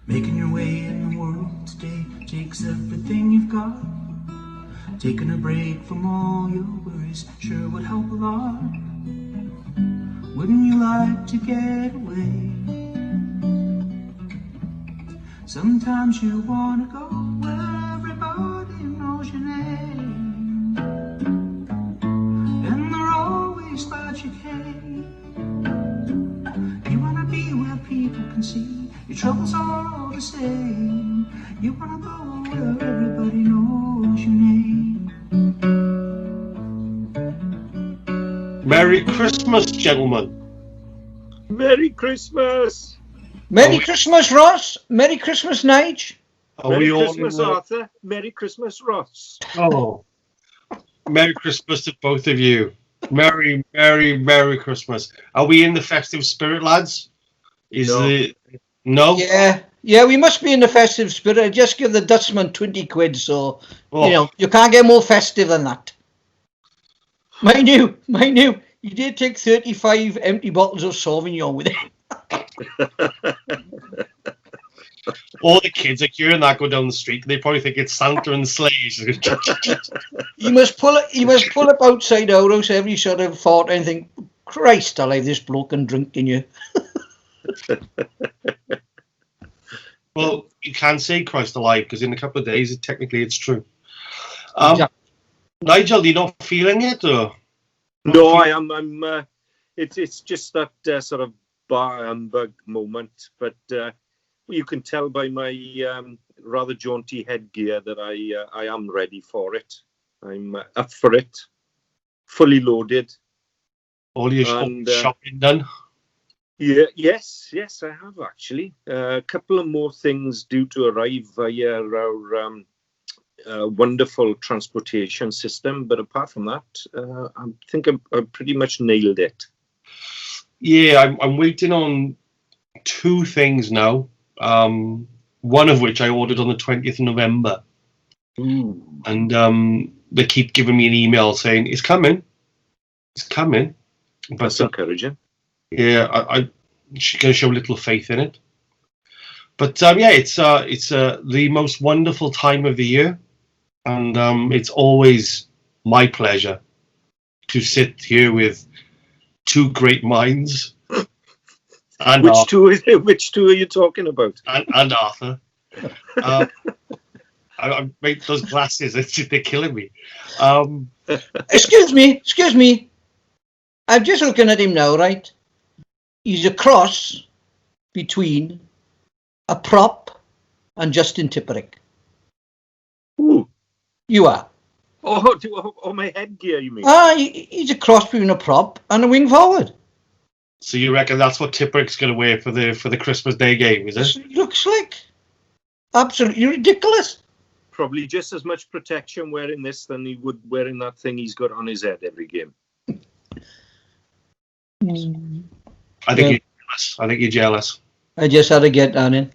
Making your way in the world today takes everything you've got. Taking a break from all your worries sure would help a lot. Wouldn't you like to get away? Sometimes you wanna go where everybody knows your name, and they're always glad you came. You wanna be where people can see your troubles are all the same. You wanna go where everybody knows your name. Merry Christmas, gentlemen. Merry Christmas. Merry Christmas, Ross. Merry Christmas, Nigel. Merry Christmas, Arthur. Merry Christmas, Ross. Oh, Merry Christmas to both of you. Merry, Merry, Merry Christmas. Are we in the festive spirit, lads? No? Yeah, we must be in the festive spirit. I just give the Dutchman 20 quid, so, you know, you can't get more festive than that. Mind you, you did take 35 empty bottles of Sauvignon with him. All the kids like hearing that go down the street, they probably think it's Santa and sleighs. He must pull up outside our house every sort of thought and think, Christ, I'll have this bloke and drinking you. Well, you can say Christ alive because in a couple of days, technically, it's true. Nigel, you're not feeling it, or? No, I am. It's just that sort of bar humbug moment, but you can tell by my rather jaunty headgear that I am ready for it. I'm up for it, fully loaded. All your shopping done? Yeah, yes, I have actually. A couple of more things due to arrive via our wonderful transportation system, but apart from that, I think I've pretty much nailed it. Yeah, I'm waiting on two things now. One of which I ordered on the 20th of November. Ooh. And they keep giving me an email saying it's coming. But that's encouraging. Yeah, I'm going to show little faith in it. But yeah, it's the most wonderful time of the year, and it's always my pleasure to sit here with two great minds. And which two are you talking about? And Arthur. I made those glasses. They're killing me. Excuse me. I'm just looking at him now, right? He's a cross between a prop and Justin Tipperick. Ooh. You are. Oh, my headgear, you mean? He's a cross between a prop and a wing forward. So you reckon that's what Tipperick's going to wear for the Christmas Day game, is it? He looks like absolutely ridiculous. Probably just as much protection wearing this than he would wearing that thing he's got on his head every game. I think you're jealous. I just had to get that in.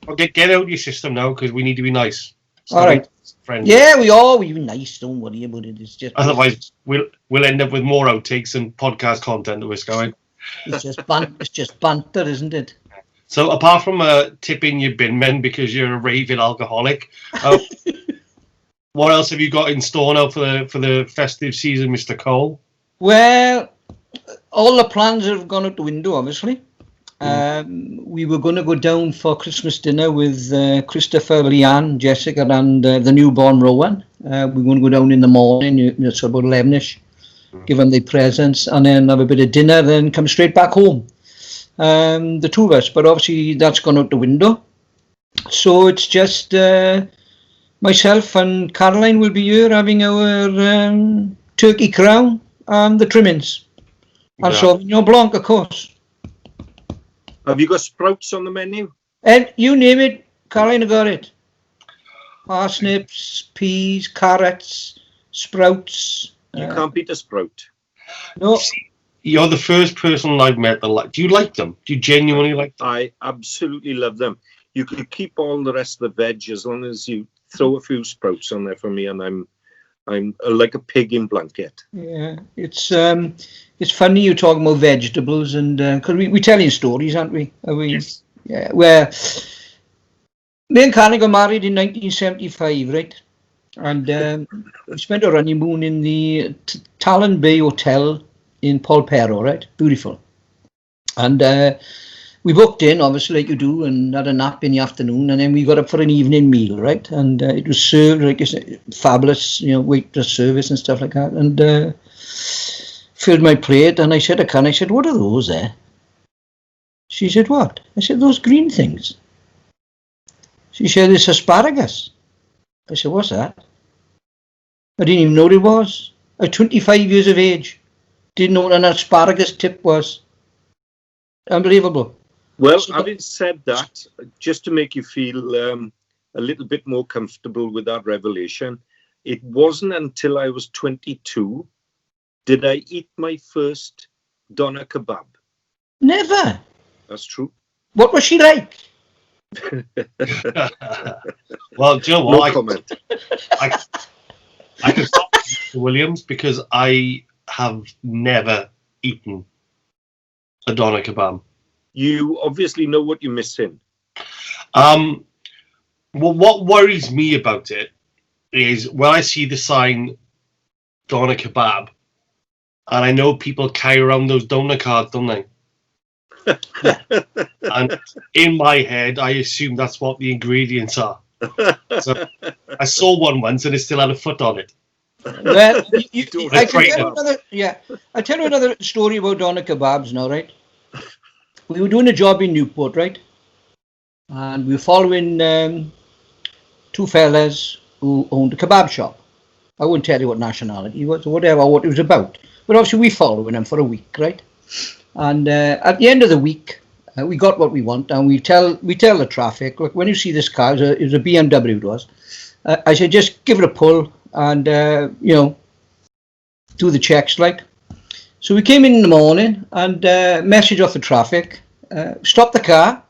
Okay, get out your system now because we need to be nice. All right. Friendly. Yeah, we're nice. Don't worry about it. It's just otherwise we'll end up with more outtakes and podcast content that we're going. It's just banter, isn't it? So apart from tipping your bin men because you're a raving alcoholic, what else have you got in store now for the festive season, Mr. Cole? Well, all the plans have gone out the window, obviously. We were going to go down for Christmas dinner with Christopher, Leanne, Jessica, and the newborn Rowan. We're going to go down in the morning, it's about 11ish, give them their presents, and then have a bit of dinner, then come straight back home. The two of us, but obviously that's gone out the window. So it's just myself and Caroline will be here having our turkey crown and the trimmings. And Sauvignon Blanc, of course. Have you got sprouts on the menu? And you name it, Caroline got it. Parsnips, peas, carrots, sprouts. You can't beat a sprout. No. You're the first person I've met that like. Do you like them? Do you genuinely like them? I absolutely love them. You can keep all the rest of the veg as long as you throw a few sprouts on there for me, and I'm like a pig in blanket. Yeah, it's funny you talking about vegetables, and because we're telling stories, aren't we? Yeah, where me and Connie got married in 1975, right? And we spent our honeymoon in the Talon Bay Hotel in Polperro, right? Beautiful. And we booked in, obviously, like you do, and had a nap in the afternoon, and then we got up for an evening meal, right? And it was served like fabulous, waitress service and stuff like that. And filled my plate, and I said to Connie, I said, "What are those there?" She said, "What?" I said, "Those green things." She said, "It's asparagus." I said, "What's that?" I didn't even know what it was. At 25 years of age, didn't know what an asparagus tip was. Unbelievable. Well, having said that, just to make you feel a little bit more comfortable with that revelation, it wasn't until I was 22 did I eat my first doner kebab. Never. That's true. What was she like? Well, Joe, No comment. I can stop Mr. Williams because I have never eaten a doner kebab. You obviously know what you're missing. Well, what worries me about it is when I see the sign doner kebab, and I know people carry around those donor cards, don't they? And in my head, I assume that's what the ingredients are. So I saw one once, and it still had a foot on it. Well, I can right tell you now. another. Yeah, I tell you another story about doner kebabs now, right? We were doing a job in Newport, right? And we were following two fellas who owned a kebab shop. I wouldn't tell you what nationality it was or whatever, what it was about. But obviously we following them for a week, right? And at the end of the week, we got what we want, and we tell the traffic, look, when you see this car, it was a BMW it was, I said, just give it a pull and, do the checks, like. So we came in the morning and message off the traffic, stopped the car.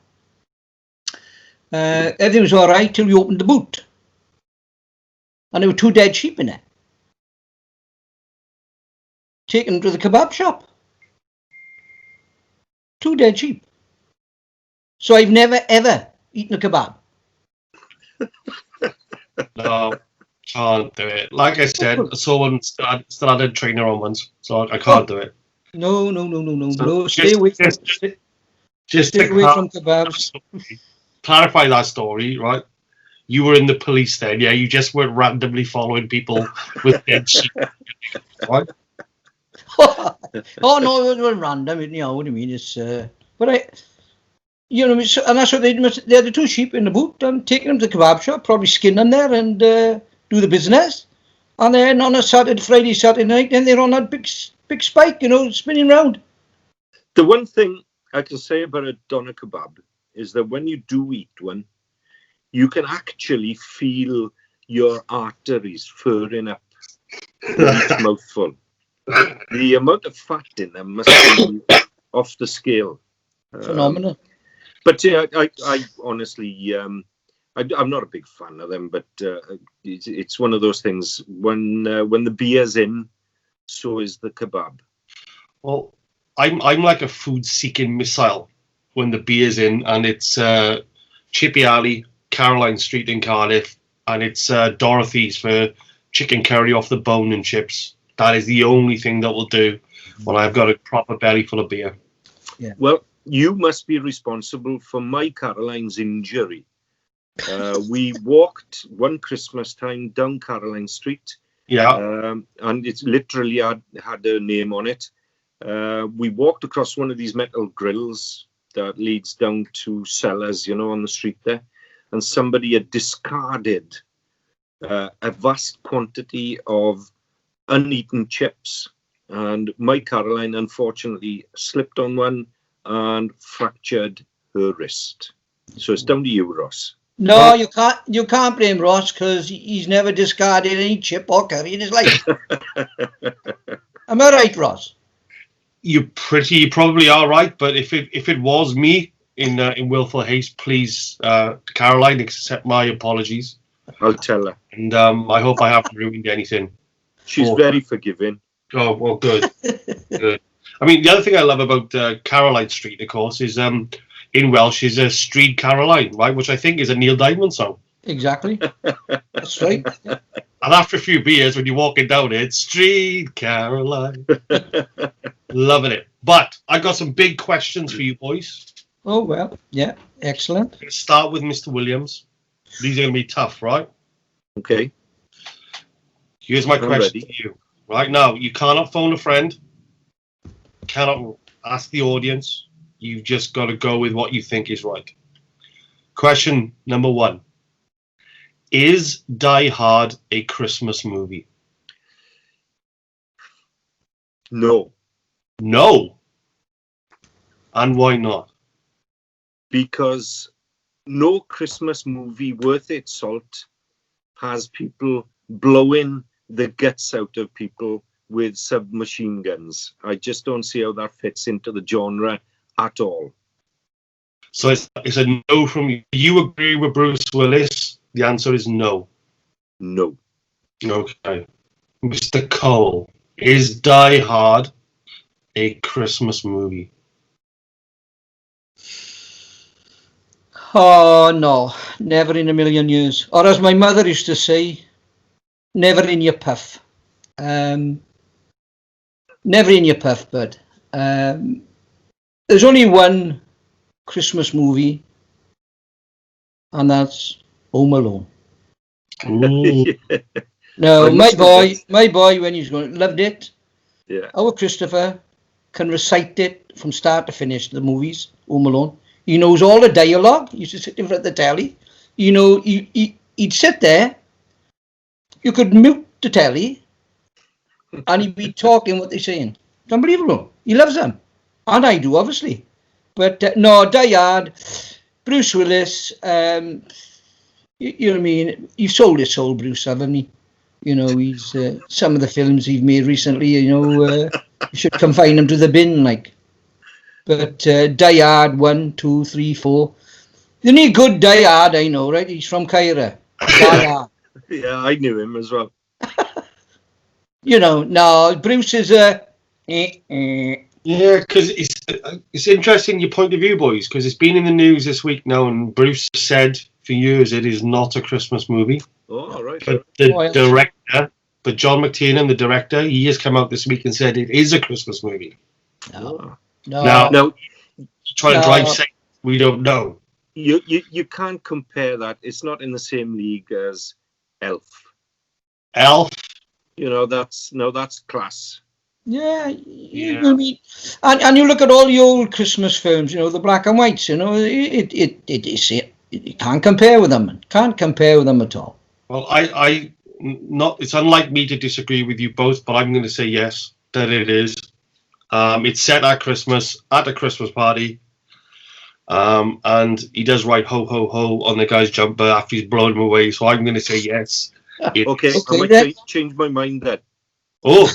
Everything was all right till we opened the boot. And there were 2 dead sheep in it. Taken them to the kebab shop. 2 dead sheep. So I've never, ever eaten a kebab. No, can't do it. Like I said, I saw one started a trainer on once, so I can't do it. No. So No, stay away from kebabs. Clarify that story, right? You were in the police then, yeah? You just weren't randomly following people with dead sheep, right? Oh no, it was random. You know what I mean? It's but and that's what they had the 2 sheep in the boot and taking them to the kebab shop, probably skin them there and do the business. And then on a Friday, Saturday night, then they're on that big spike, spinning round. The one thing I can say about a doner kebab is that when you do eat one, you can actually feel your arteries furring up with each mouthful. The amount of fat in them must be off the scale. Phenomenal. But yeah, I honestly, I'm not a big fan of them. But it's one of those things. When the beer's in, so is the kebab. Well, I'm like a food-seeking missile when the beer's in, and it's Chippy Alley, Caroline Street in Cardiff, and it's Dorothy's for chicken curry off the bone and chips. That is the only thing that will do when I've got a proper belly full of beer. Yeah. Well, you must be responsible for my Caroline's injury. We walked one Christmas time down Caroline Street. Yeah. And it's literally had a name on it. We walked across one of these metal grills that leads down to cellars, on the street there. And somebody had discarded a vast quantity of uneaten chips. And my Caroline, unfortunately, slipped on one and fractured her wrist. So it's down to you, Ross. No, you can't blame Ross because he's never discarded any chip or curry in his life. Am I right, Ross? You probably are right, but if it was me in willful haste, please, Caroline, accept my apologies. I'll tell her. And I hope I haven't ruined anything. She's very forgiving. Oh, well, good. Good. I mean, the other thing I love about Caroline Street, of course, is in Welsh is a Street Caroline, right? Which I think is a Neil Diamond song. Exactly. That's right. Yeah. And after a few beers, when you're walking down it, Street Caroline. Loving it. But I got some big questions for you boys. Oh, well, yeah, excellent. I'm going to start with Mr. Williams. These are going to be tough, right? Okay. Here's my I'm question ready. to you. Right now, you cannot phone a friend. Cannot ask the audience. You've just got to go with what you think is right. Question number 1. Is Die Hard a Christmas movie? No, No. And why not? because no Christmas movie worth its salt has people blowing the guts out of people with submachine guns. I just don't see how that fits into the genre at all. So it's a no from you. You agree with Bruce Willis? The answer is no. No. Okay. Mr. Cole, is Die Hard a Christmas movie? Oh, no, never in a million years. Or as my mother used to say, never in your puff. Never in your puff, bud. There's only one Christmas movie, and that's Home Alone. Ooh. No, I must my boy, when he's going, loved it. Yeah. Our Christopher can recite it from start to finish, the movies, Home Alone. He knows all the dialogue. He used to sit in front of the telly. You know, he'd sit there. You could mute the telly, and he'd be talking what they're saying. It's unbelievable. He loves them. And I do, obviously. But no, Die Hard, Bruce Willis, you know what I mean? He's sold his soul, Bruce, haven't he? You know, he's some of the films he's made recently, you know, you should confine him to the bin, like. But Die Hard 1, 2, 3, 4. The only good Die Hard I know, right? He's from Cairo. Die Hard. Yeah, I knew him as well. You know, no, Bruce is a. Yeah, because it's interesting your point of view, boys, because it's been in the news this week now, and Bruce said for years it is not a Christmas movie. Oh, all right. But but John McTiernan, the director, he has come out this week and said it is a Christmas movie. No. Now, Trying to drive safe, we don't know. you can't compare that. It's not in the same league as Elf. Elf. You know, that's class. Yeah, you know what I mean? And you look at all the old Christmas films, you know, the black and whites, you know, you can't compare with them. Can't compare with them at all. Well, it's unlike me to disagree with you both, but I'm going to say yes, that it is. It's set at Christmas, at a Christmas party. And he does write ho, ho, ho on the guy's jumper after he's blown him away. So I'm going to say yes. Okay, I might then. change my mind then. Oh,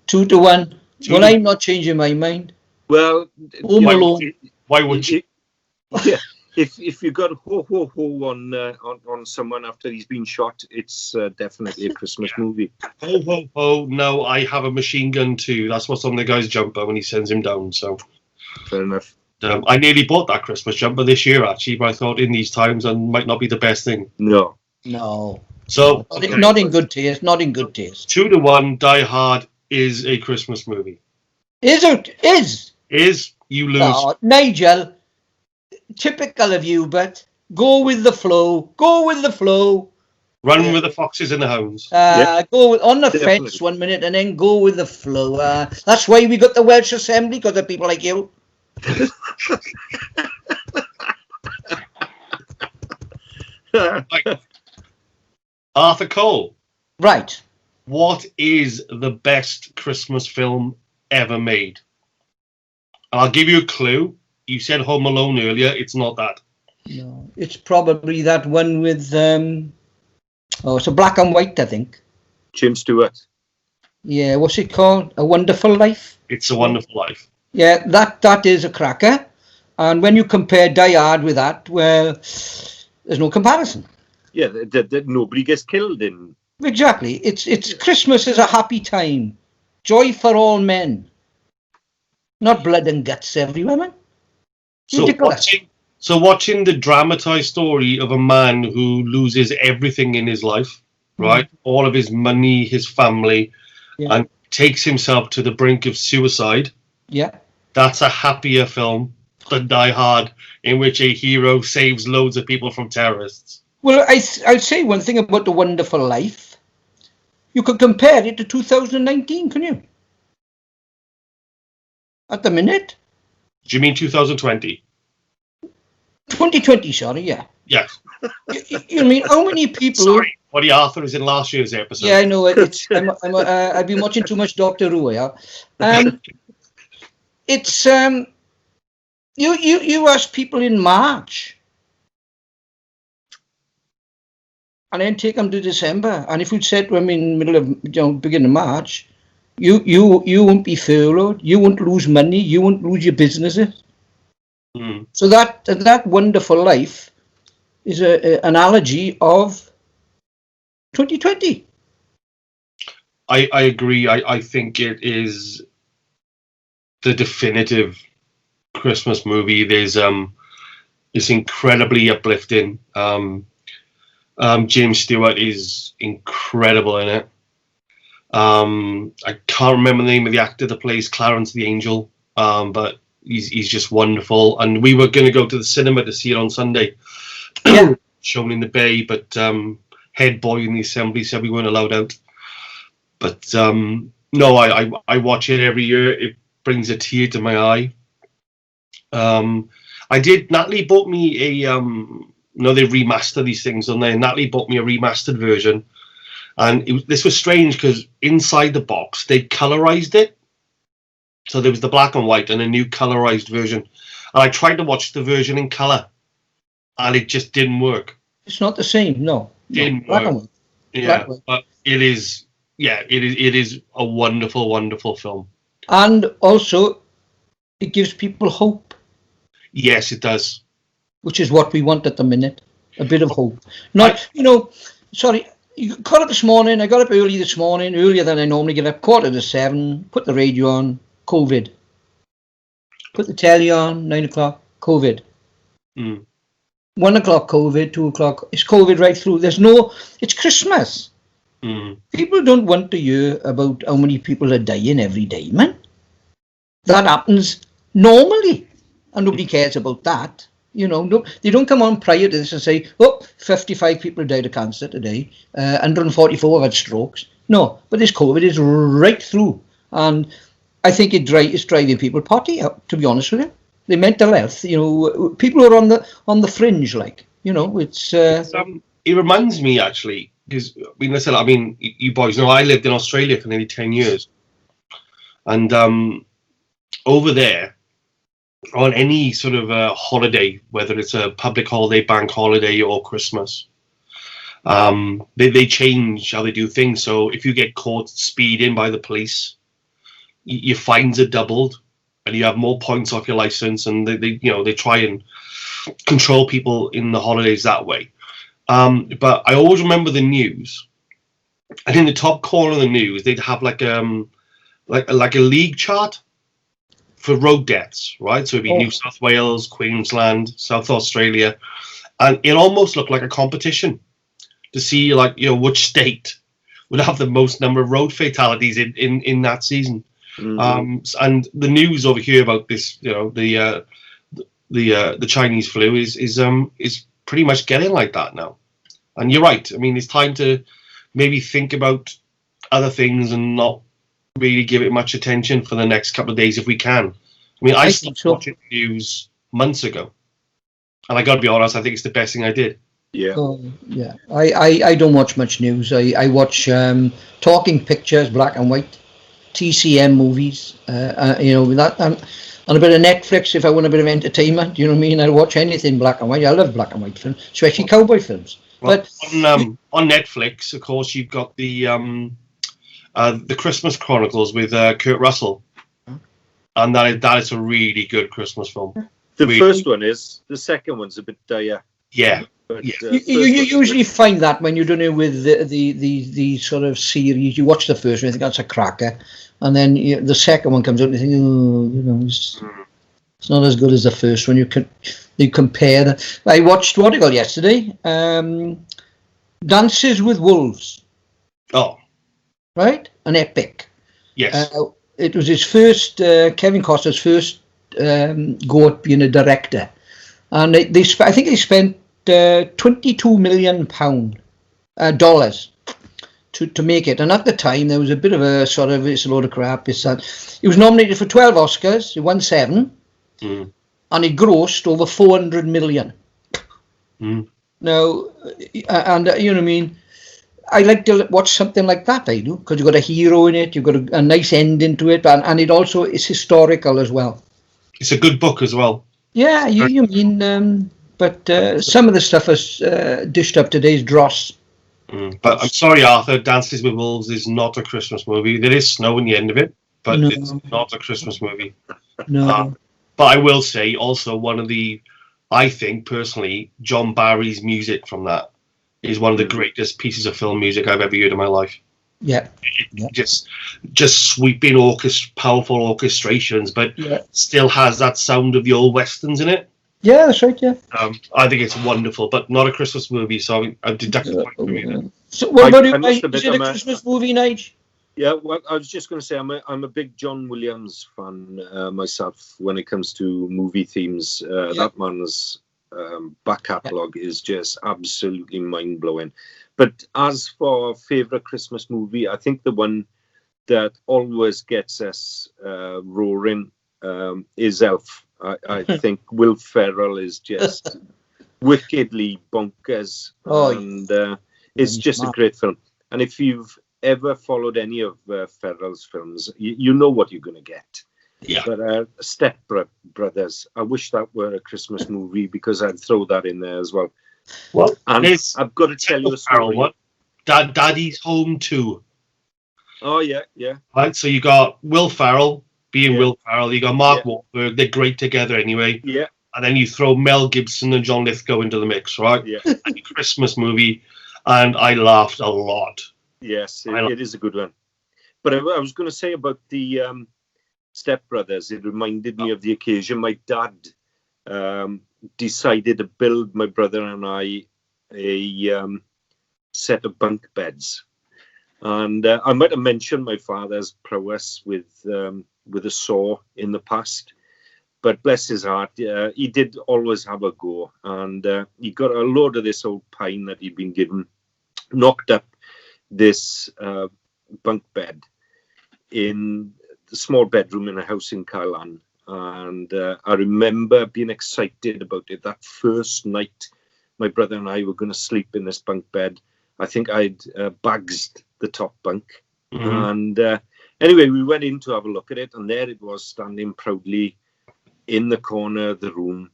2-1. Well, I'm not changing my mind. Well, Home Alone. Why would you? Yeah, if you got ho ho ho on someone after he's been shot, it's definitely a Christmas movie. Ho, ho, ho. No, I have a machine gun too. That's what's on the guy's jumper when he sends him down. So Fair enough. I nearly bought that Christmas jumper this year, actually, but I thought in these times it might not be the best thing. No. So Not in good taste. Not in good taste. 2-1, Die Hard is a Christmas movie. Is it? Is? You lose. Oh, Nigel, typical of you, but go with the flow. Go with the flow. Run with the foxes and the hounds. Go on the Definitely. fence 1 minute and then go with the flow. That's why we got the Welsh Assembly, because of people like you. Right. Arthur Cole, Right. what is the best Christmas film ever made? And I'll give you a clue. You said Home Alone earlier. It's not that. No, it's probably that one with it's a black and white, I think. Jim Stewart. Yeah, what's it called? A Wonderful Life. It's a Wonderful Life. Yeah, that is a cracker. And when you compare Die Hard with that, well, there's no comparison. Yeah, that nobody gets killed in. Exactly. It's Christmas is a happy time, joy for all men, not blood and guts everywhere, man. So Ridiculous. So watching the dramatized story of a man who loses everything in his life, right? All of his money, his family, and takes himself to the brink of suicide. Yeah. That's a happier film than Die Hard, in which a hero saves loads of people from terrorists. Well, I'd say one thing about The Wonderful Life. You could compare it to 2019, can you? At the minute? Do you mean 2020? 2020, sorry, yeah. Yes. You mean, how many people... Sorry, Woody Arthur is in last year's episode. Yeah, I know. I've been watching too much Doctor Who, yeah. It's... You ask people in March, and then take them to December. And if you'd said to them in the middle of, beginning of March, you won't be furloughed, you won't lose money, you won't lose your businesses. So that Wonderful Life is an analogy of 2020. I agree. I think it is the definitive Christmas movie. There's it's incredibly uplifting. James Stewart is incredible in it. I can't remember the name of the actor that plays Clarence the Angel, but he's just wonderful. And we were going to go to the cinema to see it on Sunday, shown in the Bay, but head boy in the assembly said we weren't allowed out. But no, I watch it every year. It brings a tear to my eye. Natalie bought me a they remaster these things, don't they? Natalie bought me a remastered version, and this was strange because inside the box they colorized it, so there was the black and white and a new colorized version. And I tried to watch the version in color, and it just didn't work. It's not the same, no. Didn't black work. And white. Yeah, but it is a wonderful, wonderful film. And also, it gives people hope. Yes, it does. Which is what we want at the minute. A bit of hope. Not, sorry, you got up this morning, I got up early this morning, earlier than I normally get up, 6:45, put the radio on, COVID. Put the telly on, 9 o'clock, COVID. 1 o'clock, COVID, 2 o'clock, it's COVID right through. It's Christmas. People don't want to hear about how many people are dying every day, man. That happens normally, and nobody cares about that. No, they don't come on prior to this and say, 55 people died of cancer today, 144 have had strokes. No, but this COVID is right through, and I think it's driving people potty out, to be honest with you. The mental health, people are on the fringe, it's... it reminds me, actually, because, listen, you boys know I lived in Australia for nearly 10 years, and over there, on any sort of holiday, whether it's a public holiday, bank holiday, or Christmas, they change how they do things. So if you get caught speeding by the police, your fines are doubled, and you have more points off your license. And they try and control people in the holidays that way. But I always remember the news, and in the top corner of the news, they'd have like a league chart for road deaths, right? So it'd be New South Wales, Queensland, South Australia, and it almost looked like a competition to see, which state would have the most number of road fatalities in that season. And the news over here about this, the Chinese flu is pretty much getting like that now. And you're right. It's time to maybe think about other things and not really give it much attention for the next couple of days if we can. I stopped watching the news months ago, and I got to be honest, I think it's the best thing I did. Yeah. Yeah. I don't watch much news. I watch talking pictures, black and white, TCM movies, that, and a bit of Netflix if I want a bit of entertainment. I'll watch anything black and white. I love black and white films, especially cowboy films. Well, but on Netflix, of course, you've got the Christmas Chronicles with Kurt Russell, and that is a really good Christmas film. The first one is. The second one's a bit dire. Yeah. But, you usually find that when you're doing it with the sort of series, you watch the first one, you think that's a cracker, and then the second one comes out and you think, It's not as good as the first one. You compare. I watched what I got yesterday. Dances with Wolves. Oh, Right, an epic. yes. It was his first, Kevin Costner's first go at being a director, and I think they spent £22 million dollars to make it. And at the time, there was a bit of a sort of, it's a load of crap. He was nominated for 12 Oscars. He won 7. And he grossed over 400 million. Now, and you know what I mean? I like to watch something like that, I do, because you've got a hero in it, you've got a nice ending to it, and it also is historical as well. It's a good book as well. Yeah, you mean, but some of the stuff is dished up today's dross. But I'm sorry, Arthur, Dances with Wolves is not a Christmas movie. There is snow in the end of it, but it's not a Christmas movie. No. But I will say also I think personally, John Barry's music from that is one of the greatest pieces of film music I've ever heard in my life. Yeah. Just sweeping powerful orchestrations, but still has that sound of the old westerns in it. Yeah, that's right. Yeah. I think it's wonderful, but not a Christmas movie. So I've deducted a point from you. So what about you? Is it a Christmas movie, Nigel? Yeah, well, I was just going to say I'm a big John Williams fan myself when it comes to movie themes. That man's back catalogue is just absolutely mind-blowing. But as for favourite Christmas movie, I think the one that always gets us roaring is Elf. I think Will Ferrell is just wickedly bonkers. And it's just a great film. And if you've ever followed any of Ferrell's films, you know what you're going to get. Yeah. But Step Brothers, I wish that were a Christmas movie because I'd throw that in there as well. Well, and I've got to tell you a story. What? Daddy's Home 2. Oh, yeah. Right, so you got Will Ferrell being Will Ferrell. You got Mark Wahlberg. They're great together anyway. Yeah. And then you throw Mel Gibson and John Lithgow into the mix, right? Yeah. And a Christmas movie, and I laughed a lot. Yes, it is a good one. But I was going to say about the Step Brothers, it reminded me of the occasion my dad decided to build my brother and I a set of bunk beds. And I might have mentioned my father's prowess with a saw in the past. But bless his heart, he did always have a go. And he got a load of this old pine that he'd been given, knocked up this bunk bed in the small bedroom in a house in Kailan. And I remember being excited about it. That first night, my brother and I were going to sleep in this bunk bed. I think I'd bagsed the top bunk. And anyway, we went in to have a look at it. And there it was, standing proudly in the corner of the room.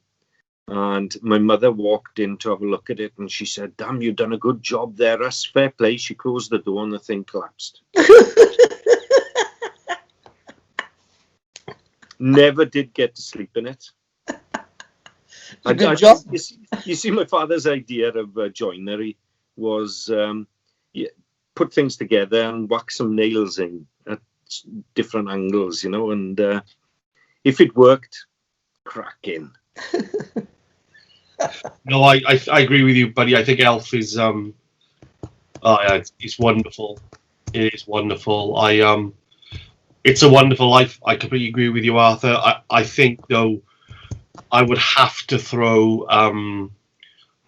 And my mother walked in to have a look at it, and she said, "Damn, you've done a good job there, Russ. Fair play." She closed the door and the thing collapsed. Never did get to sleep in it. Good job. You see, my father's idea of joinery was put things together and whack some nails in at different angles, and if it worked, cracking. No, I agree with you, buddy. I think Elf is it's wonderful. It is wonderful. It's a wonderful life. I completely agree with you, Arthur. I think though, I would have to throw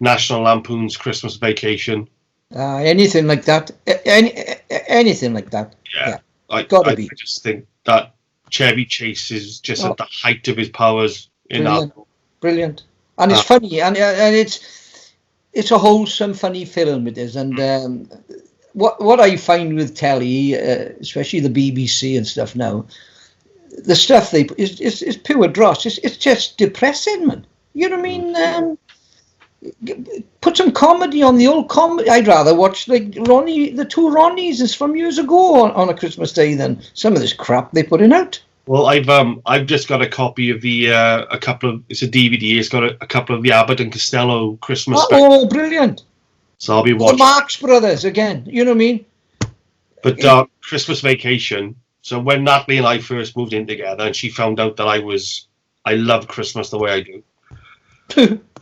National Lampoon's Christmas Vacation. Anything like that. Anything like that. Yeah. I just think that Chevy Chase is just at the height of his powers in that. Brilliant. And it's funny, and it's a wholesome, funny film. It is, and what I find with telly, especially the BBC and stuff now, the stuff is pure dross. It's just depressing, man. You know what I mean? Put some comedy on, the old comedy. I'd rather watch like Ronnie, the two Ronnies is from years ago on a Christmas Day than some of this crap they put in out. Well, I've just got a copy of it's a DVD. It's got a couple of the Abbott and Costello Christmas specials. Oh, brilliant! So I'll be watching. The Marx Brothers again. You know what I mean? But Christmas Vacation. So when Natalie and I first moved in together, and she found out that I love Christmas the way I do.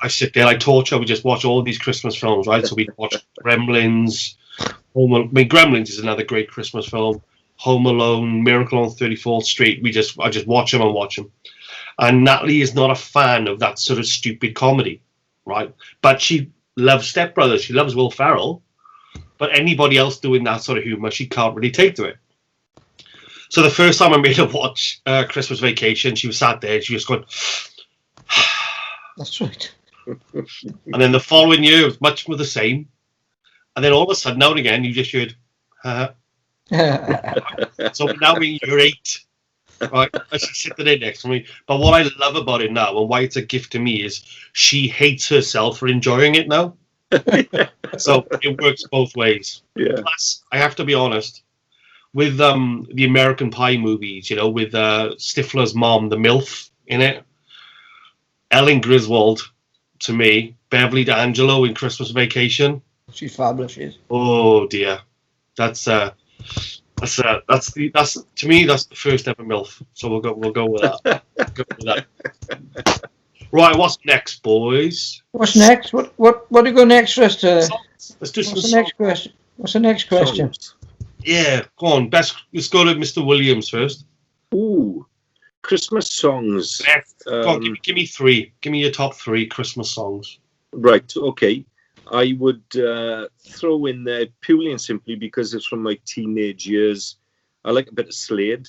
I sit there, I torture. We just watch all these Christmas films, right? So we watch Gremlins. Gremlins is another great Christmas film. Home Alone, Miracle on 34th Street. I just watch them and watch them. And Natalie is not a fan of that sort of stupid comedy, right? But she loves Step Brothers. She loves Will Ferrell. But anybody else doing that sort of humor, she can't really take to it. So the first time I made her watch Christmas Vacation, she was sat there and she was going, That's right. and then the following year, it was much more the same. And then all of a sudden, now and again, you just heard, So now in year 8, right? And she's sitting there next to me. But what I love about it now, and why it's a gift to me, is she hates herself for enjoying it now. So it works both ways. Yeah. Plus, I have to be honest, with the American Pie movies, with Stifler's mom, the MILF in it, Ellen Griswold, to me, Beverly D'Angelo in Christmas Vacation. She's fabulous, she is. Oh dear, that's to me that's the first ever MILF. So we'll go with that. Right, what's next, boys? What's next? What do you go next for us to? Let's do What's the next question? What's the next question? Songs. Yeah, go on. Let's go to Mr. Williams first. Ooh, Christmas songs. Go on, give me 3. Give me your top 3 Christmas songs. Right, okay. I would throw in there purely and simply because it's from my teenage years. I like a bit of Slade.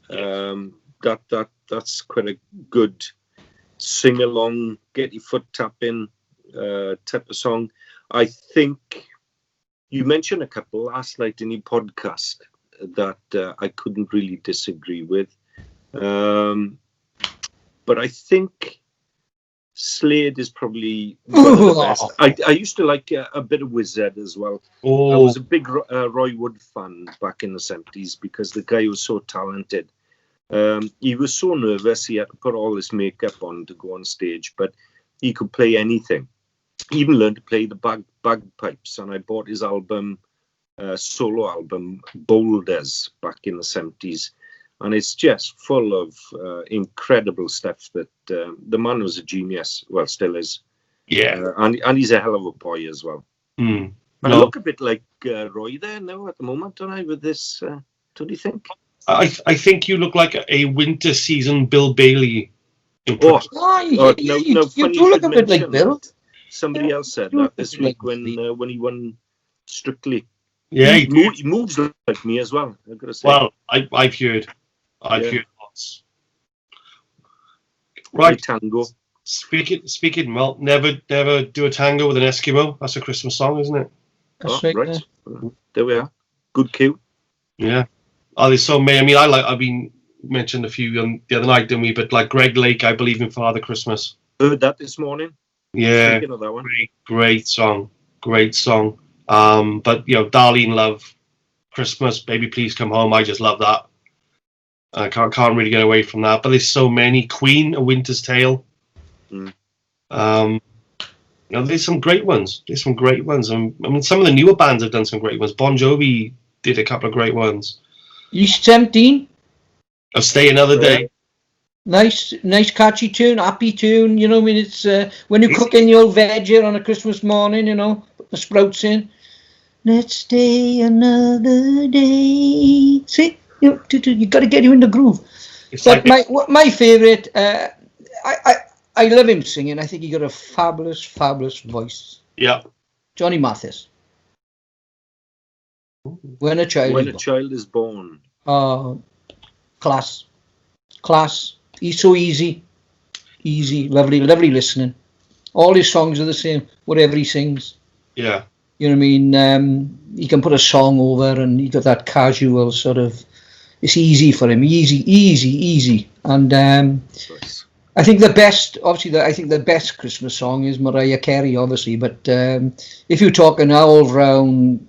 That's quite a good sing-along, get your foot tapping type of song. I think you mentioned a couple last night in your podcast that I couldn't really disagree with. But I think Slade is probably one of the best. I used to like a bit of Wizard as well. Oh. I was a big Roy Wood fan back in the 70s because the guy was so talented. He was so nervous, he had to put all this makeup on to go on stage, but he could play anything. He even learned to play the bagpipes, and I bought his solo album, Boulders, back in the 70s. And it's just full of incredible stuff that the man was a genius. Well, still is. Yeah. And he's a hell of a boy as well. Mm. I look a bit like Roy there now at the moment, don't I, with this, don't you think? I think you look like a winter season Bill Bailey You do look a bit like Bill. Somebody else said that this week when he won Strictly. Yeah, he moves like me as well, I've got to say. Well, I've heard lots. Right, tango. Speaking well, never do a tango with an Eskimo. That's a Christmas song, isn't it? That's right. There we are. Good cue. Yeah. Oh, there's so many. I mean, I've been mentioned a few the other night, didn't we? But like Greg Lake, I Believe in Father Christmas. Heard that this morning. Yeah. Thinking of that one. Great song. But Darlene Love, Christmas, Baby Please Come Home. I just love that. I can't really get away from that. But there's so many. Queen, A Winter's Tale. There's some great ones. I mean, some of the newer bands have done some great ones. Bon Jovi did a couple of great ones. East 17. I'll Stay Another Day. Nice catchy tune, happy tune. You know, I mean, it's when you're cooking your veg on a Christmas morning, put the sprouts in. Let's stay another day. See, you got to get you in the groove. But my favourite, I love him singing. I think he got a fabulous voice. Yeah. Johnny Mathis. When a Child is Born. Class. He's so easy, lovely listening. All his songs are the same, whatever he sings. Yeah. You know what I mean? He can put a song over, and he got that casual sort of. It's easy for him. Easy. And I think the best Christmas song is Mariah Carey, obviously. But if you're talking all round,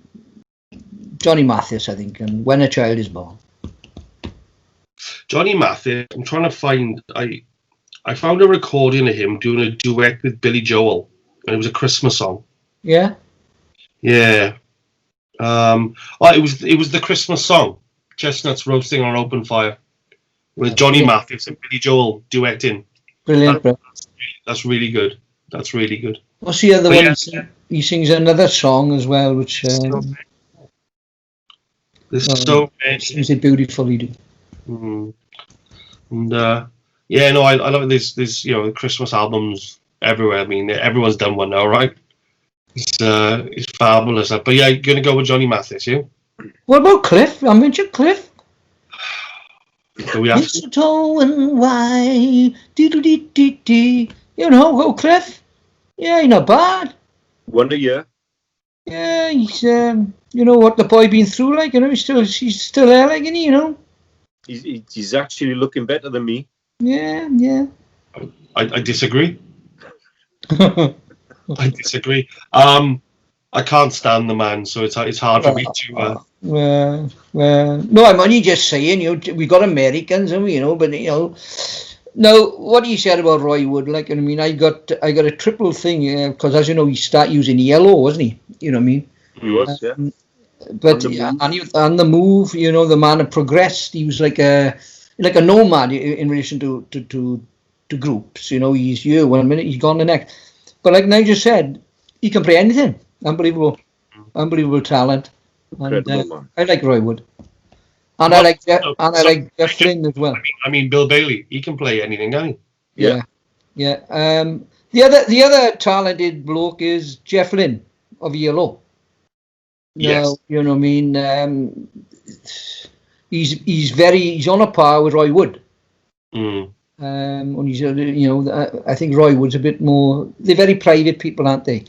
Johnny Mathis, I think, and When a Child is Born. Johnny Mathis, I'm trying to find. I found a recording of him doing a duet with Billy Joel, and it was a Christmas song. Yeah. Yeah. It was the Christmas song, Chestnuts Roasting on Open Fire. with Johnny Mathis and Billy Joel duetting. Brilliant. That's really good. That's really good. What's the other But one? yeah. He sings another song as well, which There's so many. sings it beautifully. Do. Mm. And yeah, no, I love it. There's Christmas albums everywhere. I mean, everyone's done one now, right? It's fabulous. But yeah, you're gonna go with Johnny Mathis, you? What about Cliff? I mentioned Cliff. Do we have to? Mistletoe and wine, dee. You know, go Cliff. Yeah, he's not bad. One a year. Yeah, he's you know what the boy been through, like, you know, he's still there, like, isn't he, you know. He's actually looking better than me. Yeah. I disagree. I disagree. I can't stand the man, so it's hard for me to. Well, no, I'm only just saying, you know, we got Americans, and we, you know, but you know, now what he said about Roy Wood, like, I mean, I got a triple thing, because as you know, he started using yellow, wasn't he? You know what I mean? He was, yeah. But on the move, you know, the man had progressed. He was like a nomad in relation to groups. You know, he's here 1 minute, he's gone the next. But like Nigel said, he can play anything. Unbelievable talent. And I like Roy Wood, and I like Jeff Flynn as well. I mean, Bill Bailey, he can play anything, can he? Yeah. The other talented bloke is Jeff Lynne of Yellow. Yes. Now, you know what I mean. He's on a par with Roy Wood. And he's, you know, I think Roy Wood's a bit more. They're very private people, aren't they?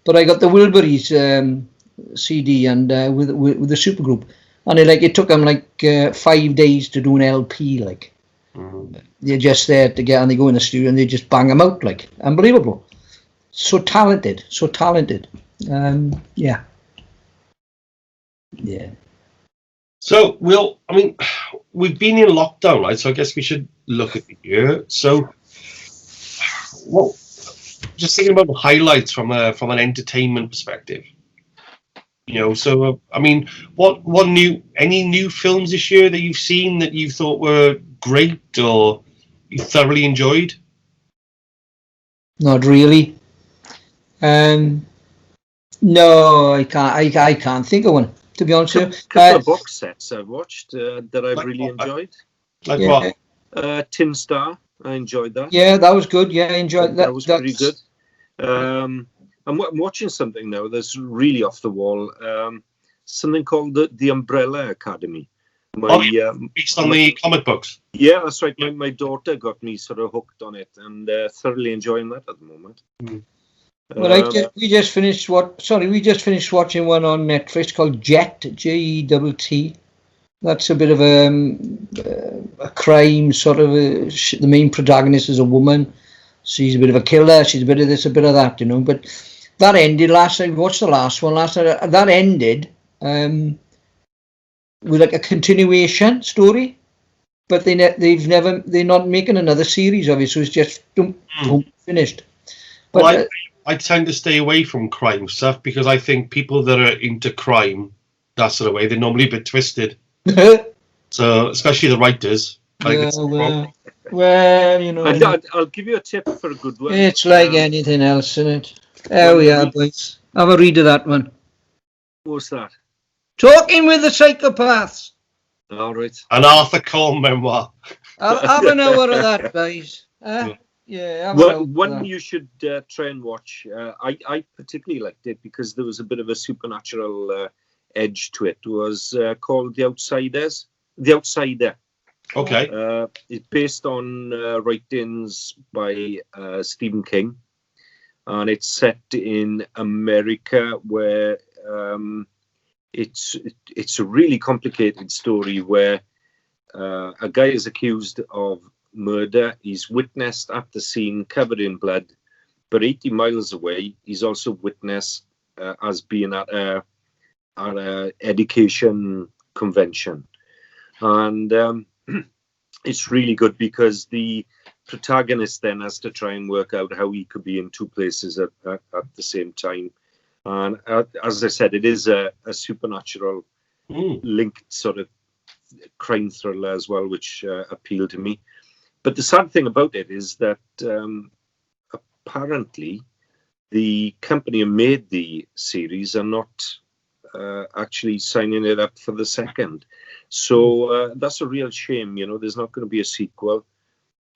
But I got the Wilburys CD and with the supergroup, and it took them like 5 days to do an LP. Like they're just there to get, and they go in the studio and they just bang them out, like unbelievable. So talented. Yeah. So we've been in lockdown, right? So I guess we should look at the year. So, just thinking about the highlights from an entertainment perspective. You know, so I mean, any new films this year that you've seen that you thought were great or you thoroughly enjoyed? Not really. No, I can't think of one, to be honest with you. A couple of box sets I've watched that I've really enjoyed. Like what? Tin Star, I enjoyed that. Yeah, that was good. Yeah, I enjoyed that. That was pretty good. I'm watching something now that's really off the wall. Something called the Umbrella Academy. Based on the comic books. Yeah, that's right. My daughter got me sort of hooked on it, and thoroughly enjoying that at the moment. Well, we just finished watching one on Netflix called Jet, Jet. That's a bit of a crime sort of. The main protagonist is a woman. She's a bit of a killer. She's a bit of this, a bit of that, you know. But that ended last night. We watched the last one last night. That ended with like a continuation story, but they're not making another series of it. So it's just finished. But well, I tend to stay away from crime stuff because I think people that are into crime, that sort of way, they're normally a bit twisted. So, especially the writers. Well, you know. I'll give you a tip for a good one. It's like anything else, isn't it? Oh, yeah, boys. Have a read of that one. What's that? Talking with the Psychopaths. All right. An Arthur Coleman memoir. Have an hour of that, guys. Yeah. One you should try and watch. I particularly liked it because there was a bit of a supernatural edge to it. It was called The Outsiders. The Outsider. Okay. It's based on writings by Stephen King, and it's set in America, where it's a really complicated story where a guy is accused of murder. He's witnessed at the scene, covered in blood, but 80 miles away, he's also witnessed as being at a education convention, and it's really good because the protagonist then has to try and work out how he could be in two places at the same time. And as I said, it is a supernatural linked sort of crime thriller as well, which appealed to me. But the sad thing about it is that apparently the company who made the series are not actually signing it up for the second. So that's a real shame. There's not going to be a sequel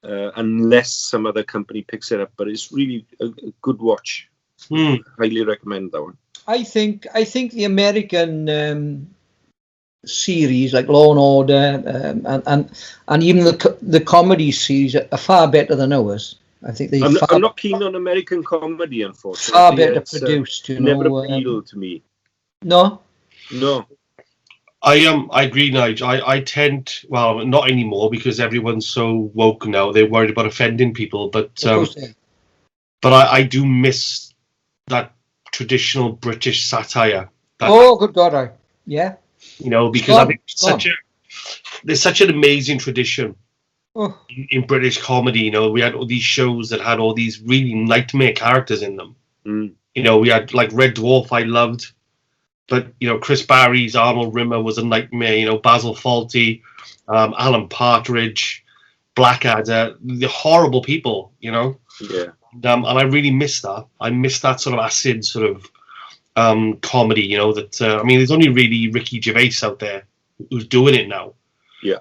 unless some other company picks it up. But it's really a good watch. Highly recommend that one. I think the American series like Law and Order and even the comedy series are far better than ours. I think I'm not keen on American comedy, unfortunately. Far better produced, never appealed to me. No. I agree, Nigel. I tend, well, not anymore because everyone's so woke now. They're worried about offending people, but I do miss that traditional British satire. Good God, yeah. Because I think there's such an amazing tradition in British comedy. We had all these shows that had all these really nightmare characters in them. We had like Red Dwarf, I loved, but Chris Barry's Arnold Rimmer was a nightmare. Basil Fawlty, Alan Partridge, Blackadder, the horrible people. Yeah. And I really miss that. I miss that sort of acid sort of comedy, there's only really Ricky Gervais out there who's doing it now. Yeah.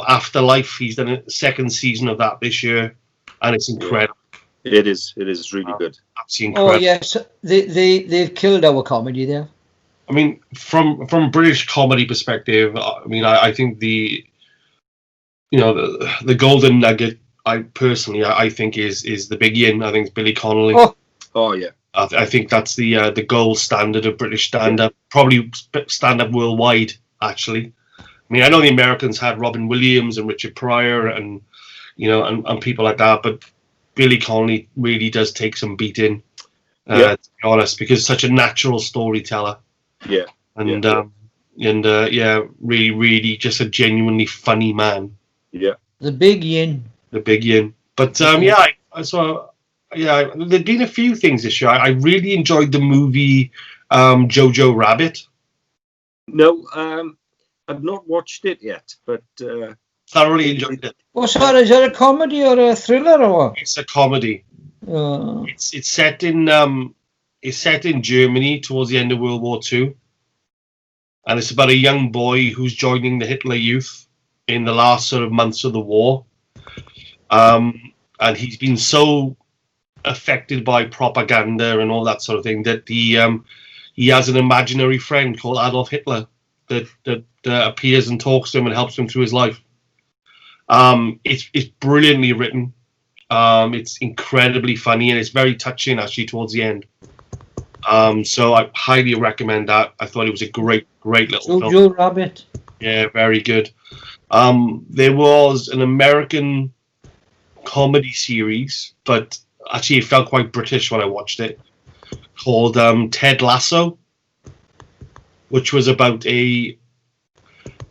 Afterlife, he's done a second season of that this year, and it's incredible. Yeah. It is really good. Absolutely incredible. Oh yes, they've killed our comedy there. I mean, from British comedy perspective, I think the golden nugget, I think is the Big Yin. I think it's Billy Connolly. Oh yeah. I think that's the gold standard of British stand-up, probably stand-up worldwide, actually. I know the Americans had Robin Williams and Richard Pryor and people like that, but Billy Connolly really does take some beating, to be honest, because such a natural storyteller. Yeah. And really, really just a genuinely funny man. Yeah. The Big Yin. But there've been a few things this year. I really enjoyed the movie Jojo Rabbit. No, I've not watched it yet, but thoroughly enjoyed it. Is that a comedy or a thriller or what? It's a comedy. It's set in Germany towards the end of World War II, and it's about a young boy who's joining the Hitler Youth in the last sort of months of the war, and he's been so affected by propaganda and all that sort of thing that he has an imaginary friend called Adolf Hitler that appears and talks to him and helps him through his life. It's brilliantly written. It's incredibly funny, and it's very touching actually towards the end. So I highly recommend that. I thought it was a great little film. Jojo Rabbit. Yeah, very good. There was an American comedy series, but actually it felt quite British when I watched it, called Ted Lasso, which was about a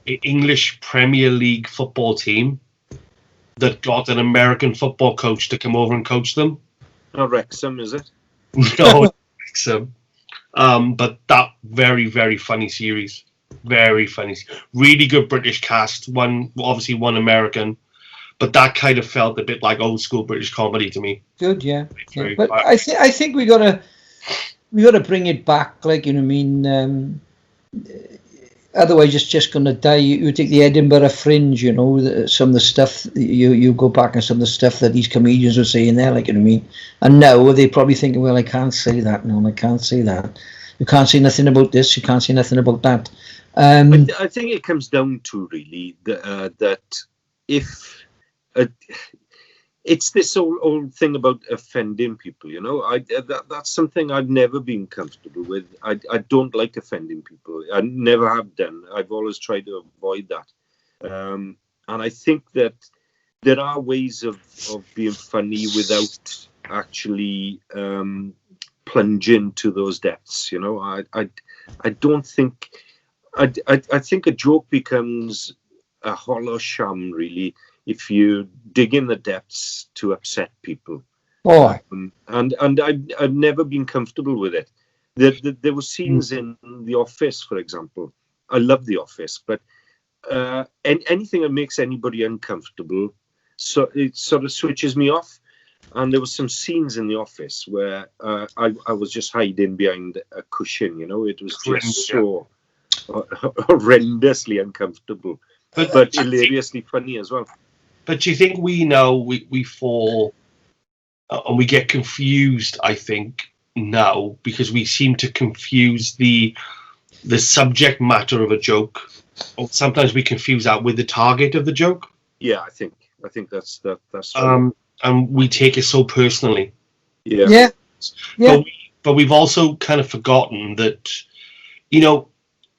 English Premier League football team that got an American football coach to come over and coach them. Not Wrexham, is it? No, Wrexham. But that very, very funny series. Very funny. Really good British cast. One American. But that kind of felt a bit like old school British comedy to me. Good, yeah. But I think we gotta bring it back. Like, otherwise it's just gonna die. You take the Edinburgh Fringe, some of the stuff you go back and some of the stuff that these comedians were saying there, like, and now they're probably thinking, well, I can't say that. No, I can't say that. You can't say nothing about this. You can't say nothing about that. I think it comes down to really that if. It's this old thing about offending people, that's something I've never been comfortable with. I don't like offending people. I never have done. I've always tried to avoid that. And I think that there are ways of being funny without actually plunging to those depths. I don't think. I think a joke becomes a hollow sham, really, if you dig in the depths to upset people. Oh. And I've never been comfortable with it. There were scenes in The Office, for example. I love The Office, but anything that makes anybody uncomfortable, so it sort of switches me off. And there was some scenes in The Office where I was just hiding behind a cushion. It was just so horrendously uncomfortable, but hilariously funny as well. But do you think we fall and we get confused? I think now because we seem to confuse the subject matter of a joke, or sometimes we confuse that with the target of the joke. Yeah, I think that's true. And we take it so personally. Yeah. But we've also kind of forgotten that,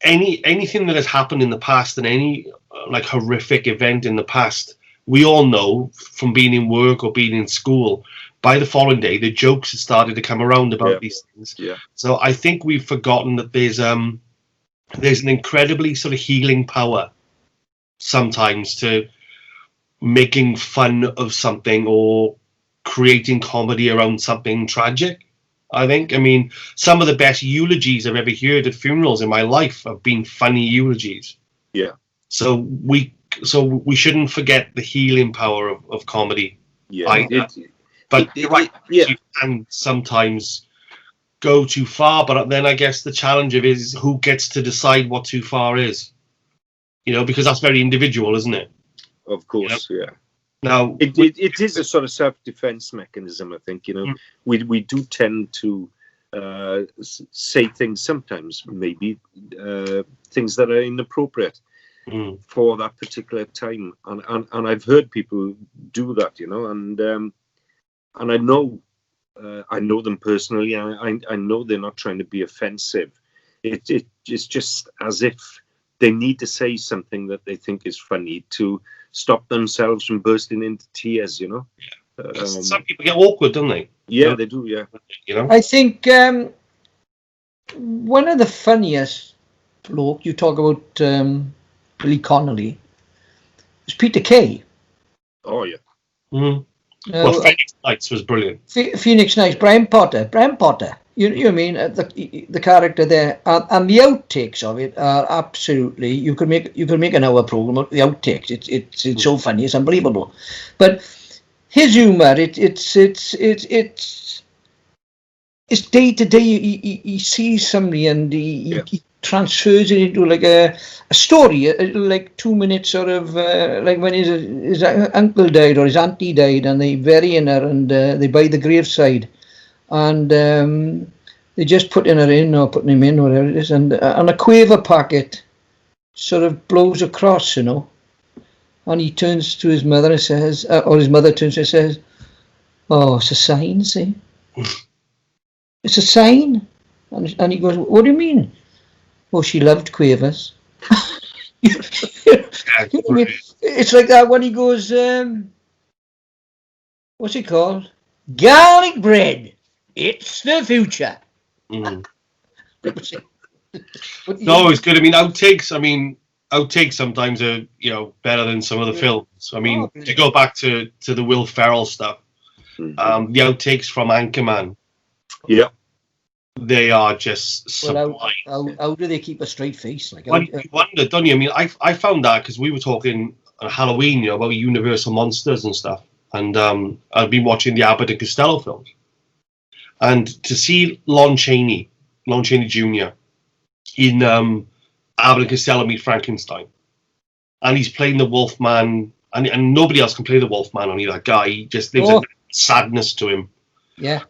anything that has happened in the past and any like horrific event in the past, we all know from being in work or being in school, by the following day, the jokes have started to come around about these things. Yeah. So I think we've forgotten that there's an incredibly sort of healing power sometimes to making fun of something or creating comedy around something tragic. I mean, some of the best eulogies I've ever heard at funerals in my life have been funny eulogies. Yeah. So we shouldn't forget the healing power of comedy. Yeah. But you're right. Yeah. You can sometimes go too far, but then I guess the challenge of it is who gets to decide what too far is. Because that's very individual, isn't it? Of course, yeah. Now it is a sort of self-defense mechanism, I think. We do tend to say things sometimes, maybe things that are inappropriate for that particular time, and I've heard people do that, and I know them personally, and I know they're not trying to be offensive. It's just as if they need to say something that they think is funny to stop themselves from bursting into tears, some people get awkward, don't they? Yeah, they do, yeah. I think one of the funniest bloke, you talk about Billy Connolly, is Peter Kay. Oh, yeah. Mm-hmm. Well, Phoenix Nights was brilliant. Phoenix Nights, Brian Potter. You know what I mean? The character there, and the outtakes of it are absolutely. You could make an hour program of the outtakes. It's so funny. It's unbelievable. But his humor, it's day to day. He sees somebody and he transfers it into like a story, like 2 minutes sort of like when his uncle died or his auntie died, and they bury in her and they buy the graveside. And they just putting him in, or whatever it is, and a quaver packet sort of blows across, and he turns to his mother and says, or his mother turns and says, "Oh, it's a sign, see? It's a sign." And he goes, "What do you mean?" "Oh, she loved quavers." It's like that when he goes, what's it called? Garlic bread. It's the future. No, it's good. I mean, outtakes sometimes are better than some of the films. I mean, to go back to the Will Ferrell stuff, the outtakes from Anchorman, they are just sublime. How do they keep a straight face? Like, you wonder, don't you? I mean, I found that because we were talking on Halloween, about Universal monsters and stuff, and I've been watching the Abbott and Costello films. And to see Lon Chaney Jr. in Abbott and Costello Meet Frankenstein, and he's playing the Wolfman, and nobody else can play the Wolfman, only that guy. He just lives a sadness to him. Yeah.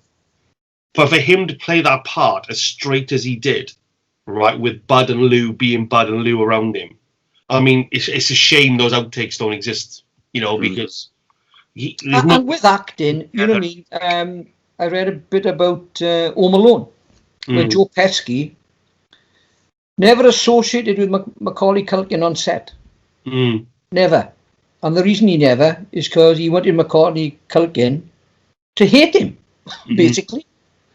But for him to play that part as straight as he did, right, with Bud and Lou being Bud and Lou around him, I mean, it's a shame those outtakes don't exist, because and with acting, you know what I mean. I read a bit about Home Alone, where Joe Pesci never associated with Macaulay Culkin on set. Never. And the reason he never is because he wanted Macaulay Culkin to hate him, basically.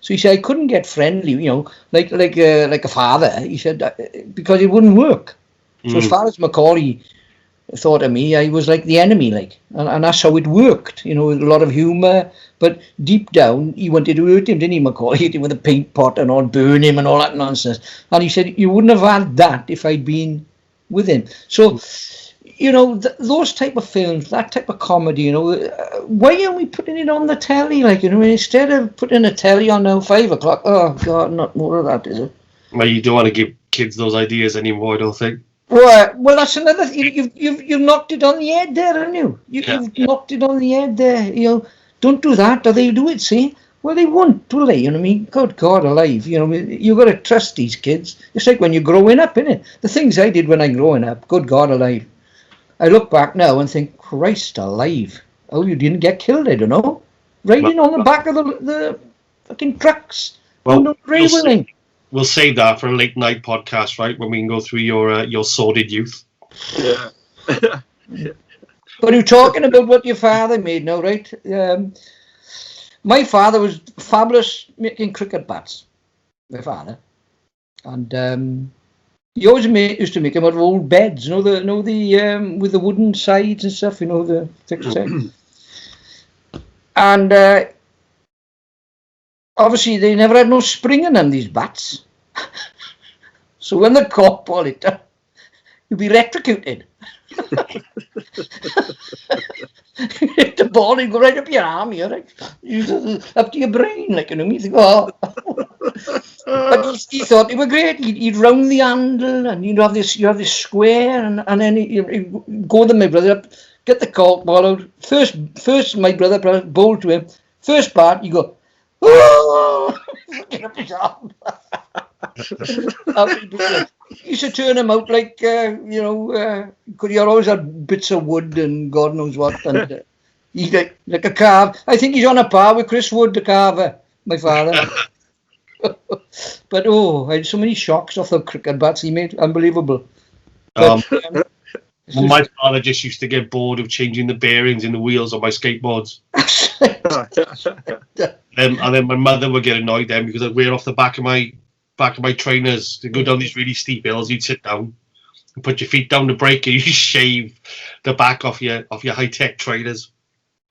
So he said, I couldn't get friendly, like a father. He said, because it wouldn't work. So as far as Macaulay thought of me, I was like the enemy, and that's how it worked, with a lot of humour. But deep down, he wanted to hurt him, didn't he, Macaulay? Hit him with a paint pot and all, burn him and all that nonsense. And he said, you wouldn't have had that if I'd been with him. So, you know, those type of films, that type of comedy, you know, why aren't we putting it on the telly? Like, you know, instead of putting a telly on now 5 o'clock, oh God, not more of that, is it? Well, you don't want to give kids those ideas anymore, I don't think. Well, that's another thing. You've knocked it on the head there, haven't you? You've knocked it on the head there. You know, don't do that, or they do it. See, well, they won't, will they? You know what I mean? Good God alive! You know, you got to trust these kids. It's like when you're growing up, innit? The things I did when I growing up. Good God alive! I look back now and think, Christ alive! Oh, you didn't get killed, I don't know. Riding on the back of the fucking trucks. Well, we'll save that for a late night podcast, right? When we can go through your sordid youth. Yeah. But you're talking about what your father made now, right? My father was fabulous making cricket bats. My father, and he always used to make them out of old beds. You know the with the wooden sides and stuff. You know, the fixed side. And obviously they never had no spring in them, these bats. So when the cop pulled it down, you'd be electrocuted. Hit the ball, he'd go right up your arm, you right? Up to your brain, like, you know, you think, oh. But he thought they were great. He'd round the handle, and you have this square, and then he'd go to my brother up, get the cork ball out. First my brother bowled to him. First bat, you go, oh! Get up his arm. He used to turn him out like, you know, because he always had bits of wood and God knows what. And he's like a carve. I think he's on a par with Chris Wood, the carver, my father. But, I had so many shocks off the cricket bats he made. Unbelievable. But, my father just used to get bored of changing the bearings in the wheels on my skateboards. And then my mother would get annoyed then because I'd wear off the back of my trainers to go down these really steep hills. You'd sit down and put your feet down the brake and you shave the back off your high-tech trainers.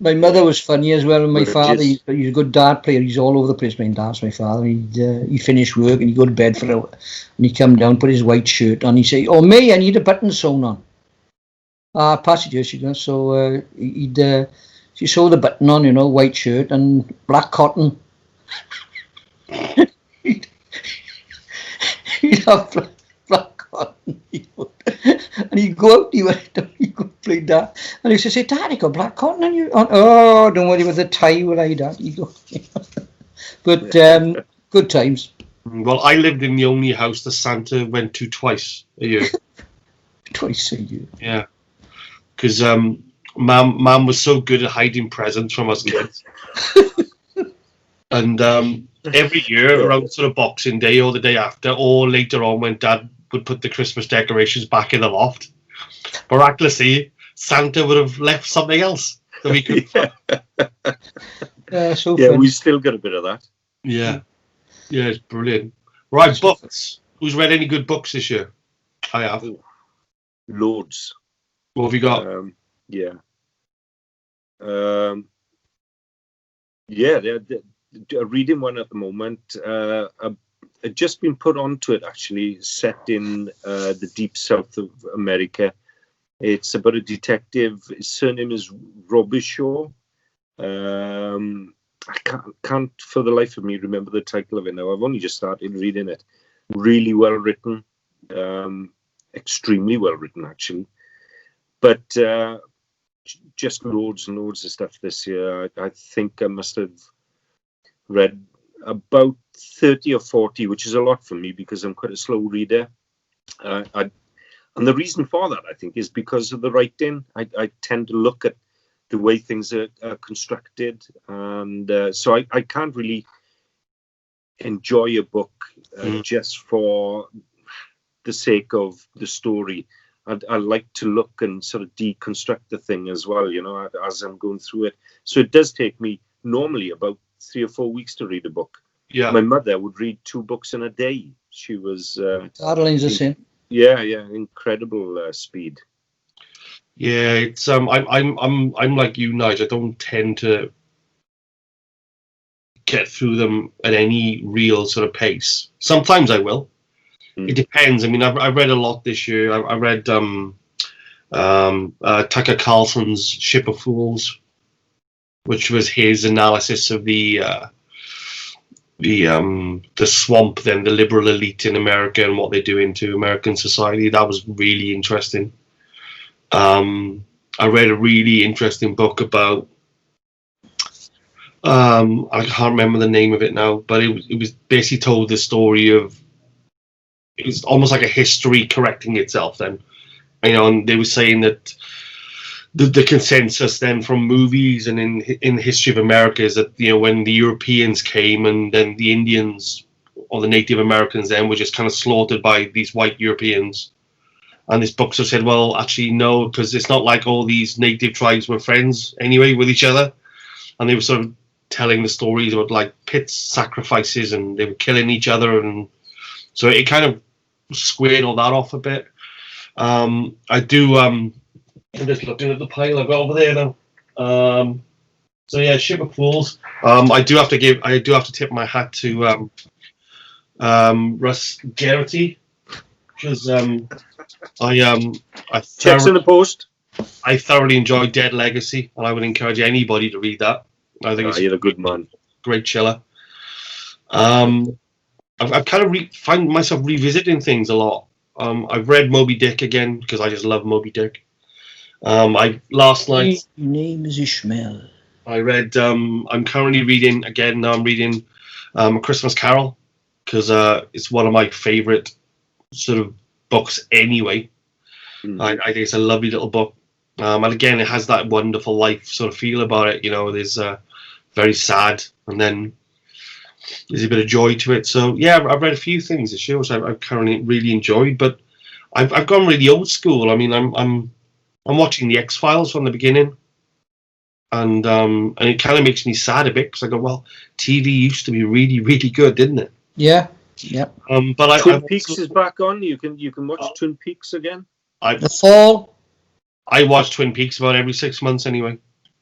My mother was funny as well. And my father, he's a good dart player. He's all over the place playing darts. My father, he'd finish work and he'd go to bed for an hour. And he'd come down, put his white shirt on. He'd say, "Oh, May, I need a button sewn on." Pass it here, she goes. So she sewed the button on, you know, white shirt and black cotton. he'd have black cotton, and he'd go out, he'd go play that, and he used to say, "Dad, you got black cotton on you?" Oh, don't worry, with the tie will I that. He'd go. But good times. Well, I lived in the only house that Santa went to twice a year. Twice a year. Yeah, because Mum was so good at hiding presents from us kids. And every year around sort of Boxing Day or the day after or later on when Dad would put the Christmas decorations back in the loft, miraculously Santa would have left something else that we could fun. We still got a bit of that. Yeah, it's brilliant. Right, books. Who's read any good books this year? I have. Loads. What have you got? They're reading one at the moment. I've just been put onto it, actually, set in the deep south of America. It's about a detective. His surname is Robichaud. I can't for the life of me remember the title of it now. I've only just started reading it. Really well written. Extremely well written, actually. But just loads and loads of stuff this year. I think I must have read about 30 or 40, which is a lot for me because I'm quite a slow reader. And the reason for that, I think, is because of the writing. I tend to look at the way things are constructed. And so I can't really enjoy a book just for the sake of the story. I like to look and sort of deconstruct the thing as well, you know, as I'm going through it. So it does take me normally about 3 or 4 weeks to read a book. Yeah. My mother would read 2 books in a day. She was Darlene's the same. Yeah, incredible speed. Yeah, it's I'm like you, Nigel. I don't tend to get through them at any real sort of pace. Sometimes I will, It depends. I mean, I've read a lot this year. I read Tucker Carlson's Ship of Fools, which was his analysis of the swamp, then the liberal elite in America and what they do into American society. That was really interesting. I read a really interesting book about I can't remember the name of it now, but it was basically told the story of, it was almost like a history correcting itself then. You know, and they were saying that the consensus then from movies and in the history of America is that, you know, when the Europeans came and then the Indians or the Native Americans then were just kind of slaughtered by these white Europeans. And this book sort of said, well, actually, no, because it's not like all these native tribes were friends anyway with each other. And they were sort of telling the stories about like pit sacrifices and they were killing each other. And so it kind of squared all that off a bit. I do, I'm just looking at the pile I've got over there now. So yeah, Ship of Fools. I do have to tip my hat to Russ Garrity, because Checks in the post. I thoroughly enjoyed Dead Legacy, and I would encourage anybody to read that. I think you're a good man. Great chiller. I've kind of find myself revisiting things a lot. I've read Moby Dick again because I just love Moby Dick. Last night. His name is Ishmael. I read. I'm currently reading again. Now I'm reading A Christmas Carol because it's one of my favorite sort of books anyway. I think it's a lovely little book. And again, it has that wonderful life sort of feel about it. You know, there's very sad, and then there's a bit of joy to it. So yeah, I've read a few things this year which I've currently really enjoyed. But I've gone really old school. I mean, I'm watching the X-Files from the beginning, and it kind of makes me sad a bit because I go, well, TV used to be really, really good, didn't it? Yeah. Yep. But Twin Peaks is back on. You can watch Twin Peaks again. The Fall. I watch Twin Peaks about every 6 months anyway.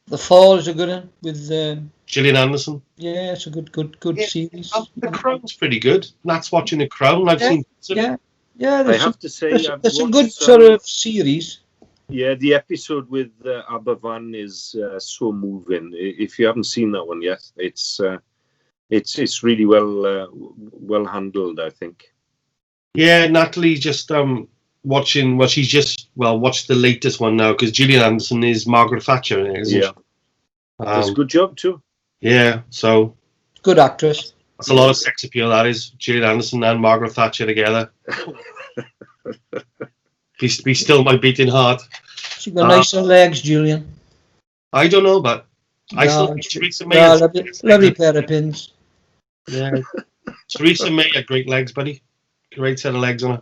The Fall is a good one with Gillian Anderson. Yeah, it's a good series. The Crown's pretty good. Nat's watching The Crown. I've seen. Yeah. I have to say, it's a good sort of series. Yeah, the episode with Aberfan is so moving. If you haven't seen that one yet, it's really well handled, I think. Yeah, Natalie's just watching. Well, she's just watched the latest one now because Gillian Anderson is Margaret Thatcher in it, isn't she? That's a good job too. Yeah, so good actress. That's a lot of sex appeal. That is Gillian Anderson and Margaret Thatcher together. Be still my beating heart. She got nicer legs, Julian. I don't know, but I still think Theresa May. Lovely pair of pins. Yeah, Theresa May had great legs, buddy. Great set of legs on her.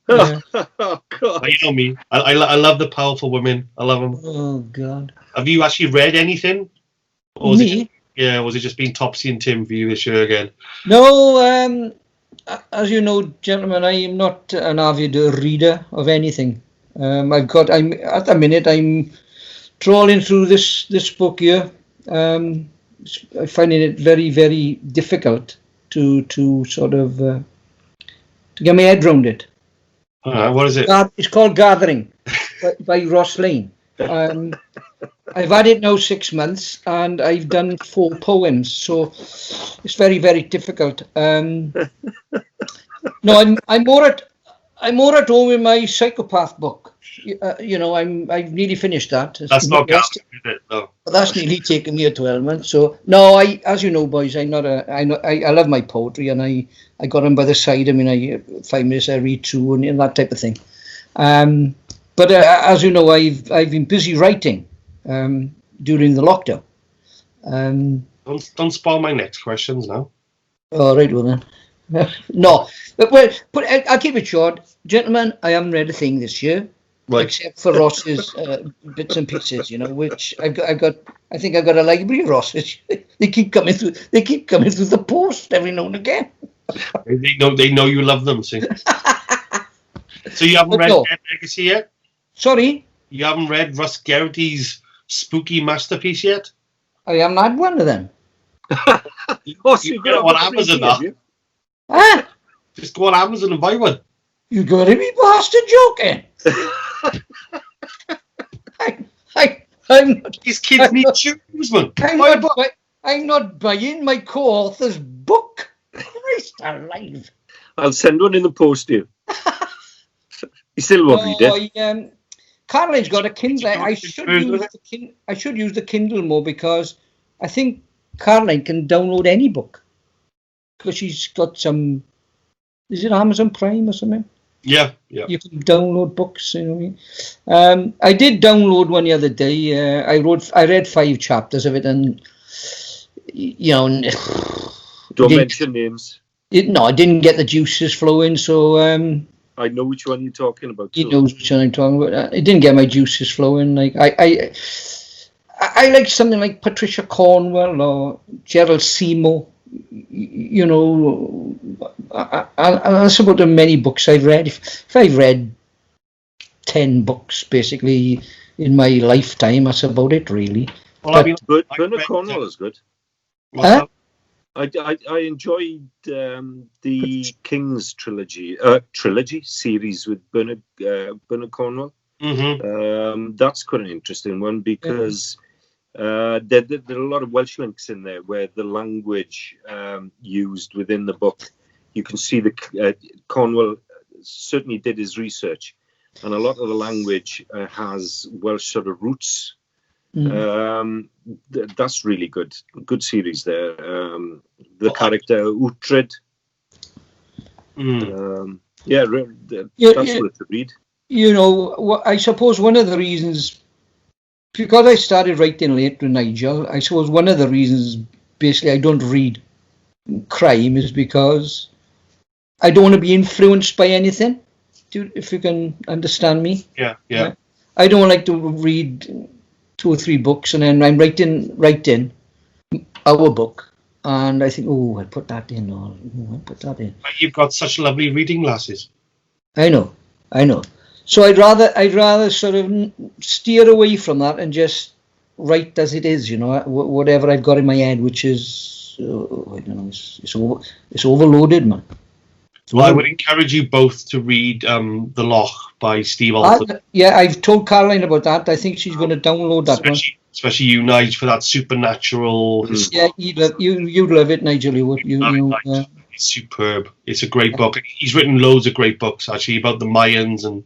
Yeah. Oh God! But you know me. I love the powerful women. I love them. Oh God! Have you actually read anything? Or was Me? Was it just been Topsy and Tim for you this year again? No. As you know, gentlemen, I am not an avid reader of anything. I'm at the minute I'm trawling through this book here. I'm finding it very, very difficult to sort of to get my head around it. What is it? It's called Gathering by Ross Lane. I've had it now 6 months and I've done 4 poems, so it's very, very difficult. No, I'm more at home with my psychopath book. I've nearly finished that. That's not gathering, is it? No. But that's nearly taken me a 12 months. So no, as you know, boys, I love my poetry, and I got them by the side. I mean, 5 minutes I read through and that type of thing. But as you know, I've been busy writing during the lockdown. Don't spoil my next questions now. All right, well then. No, but I'll keep it short, gentlemen. I haven't read a thing this year. Right. Except for Ross's bits and pieces, which I've got. I think I've got a library of Ross's. They keep coming through the post every now and again. They know you love them. See. So you haven't read Dead Legacy yet? Sorry, you haven't read Russ Garrity's spooky masterpiece yet? I haven't had one of them. So you got what Amazon that? Huh? Just go on Amazon and buy one. You gotta be bastard joking. I'm not. These kids need shoes, man. I'm not buying my co-author's book. Christ alive. I'll send one in the post to you. You still won't read it. Caroline's got a Kindle. I should use the Kindle more because I think Caroline can download any book because she's got some. Is it Amazon Prime or something? Yeah. You can download books. You know what I mean? I did download one the other day. I read 5 chapters of it, and you know. Don't mention names. I didn't get the juices flowing, so. I know which one you're talking about. He knows which one I'm talking about. It didn't get my juices flowing. Like I like something like Patricia Cornwell or Gerald Seymour. You know, that's about the many books I've read. If I've read 10 books basically in my lifetime, that's about it, really. Well, but Bernard Cornwell is good. Huh? I enjoyed the King's trilogy series with Bernard Cornwell. Mm-hmm. That's quite an interesting one because there are a lot of Welsh links in there where the language used within the book, you can see the Cornwell certainly did his research, and a lot of the language has Welsh sort of roots. That's really good series there. The character Uhtred, that's worth a read. You know, I suppose one of the reasons, because I started writing late with Nigel, I suppose one of the reasons basically I don't read crime is because I don't want to be influenced by anything, if you can understand me. Yeah. I don't like to read 2 or 3 books and then I'm writing our book and I think, I'll put that in, or I'll put that in. But you've got such lovely reading glasses. I know. So I'd rather sort of steer away from that and just write as it is, you know, whatever I've got in my head, which is, I don't know, it's overloaded, man. Well, I would encourage you both to read The Loch by Steve Alford. I've told Caroline about that. I think she's going to download that one. Especially you, Nigel, for that supernatural. Yeah, you'd love it, Nigel. It's superb. It's a great book. He's written loads of great books actually about the Mayans and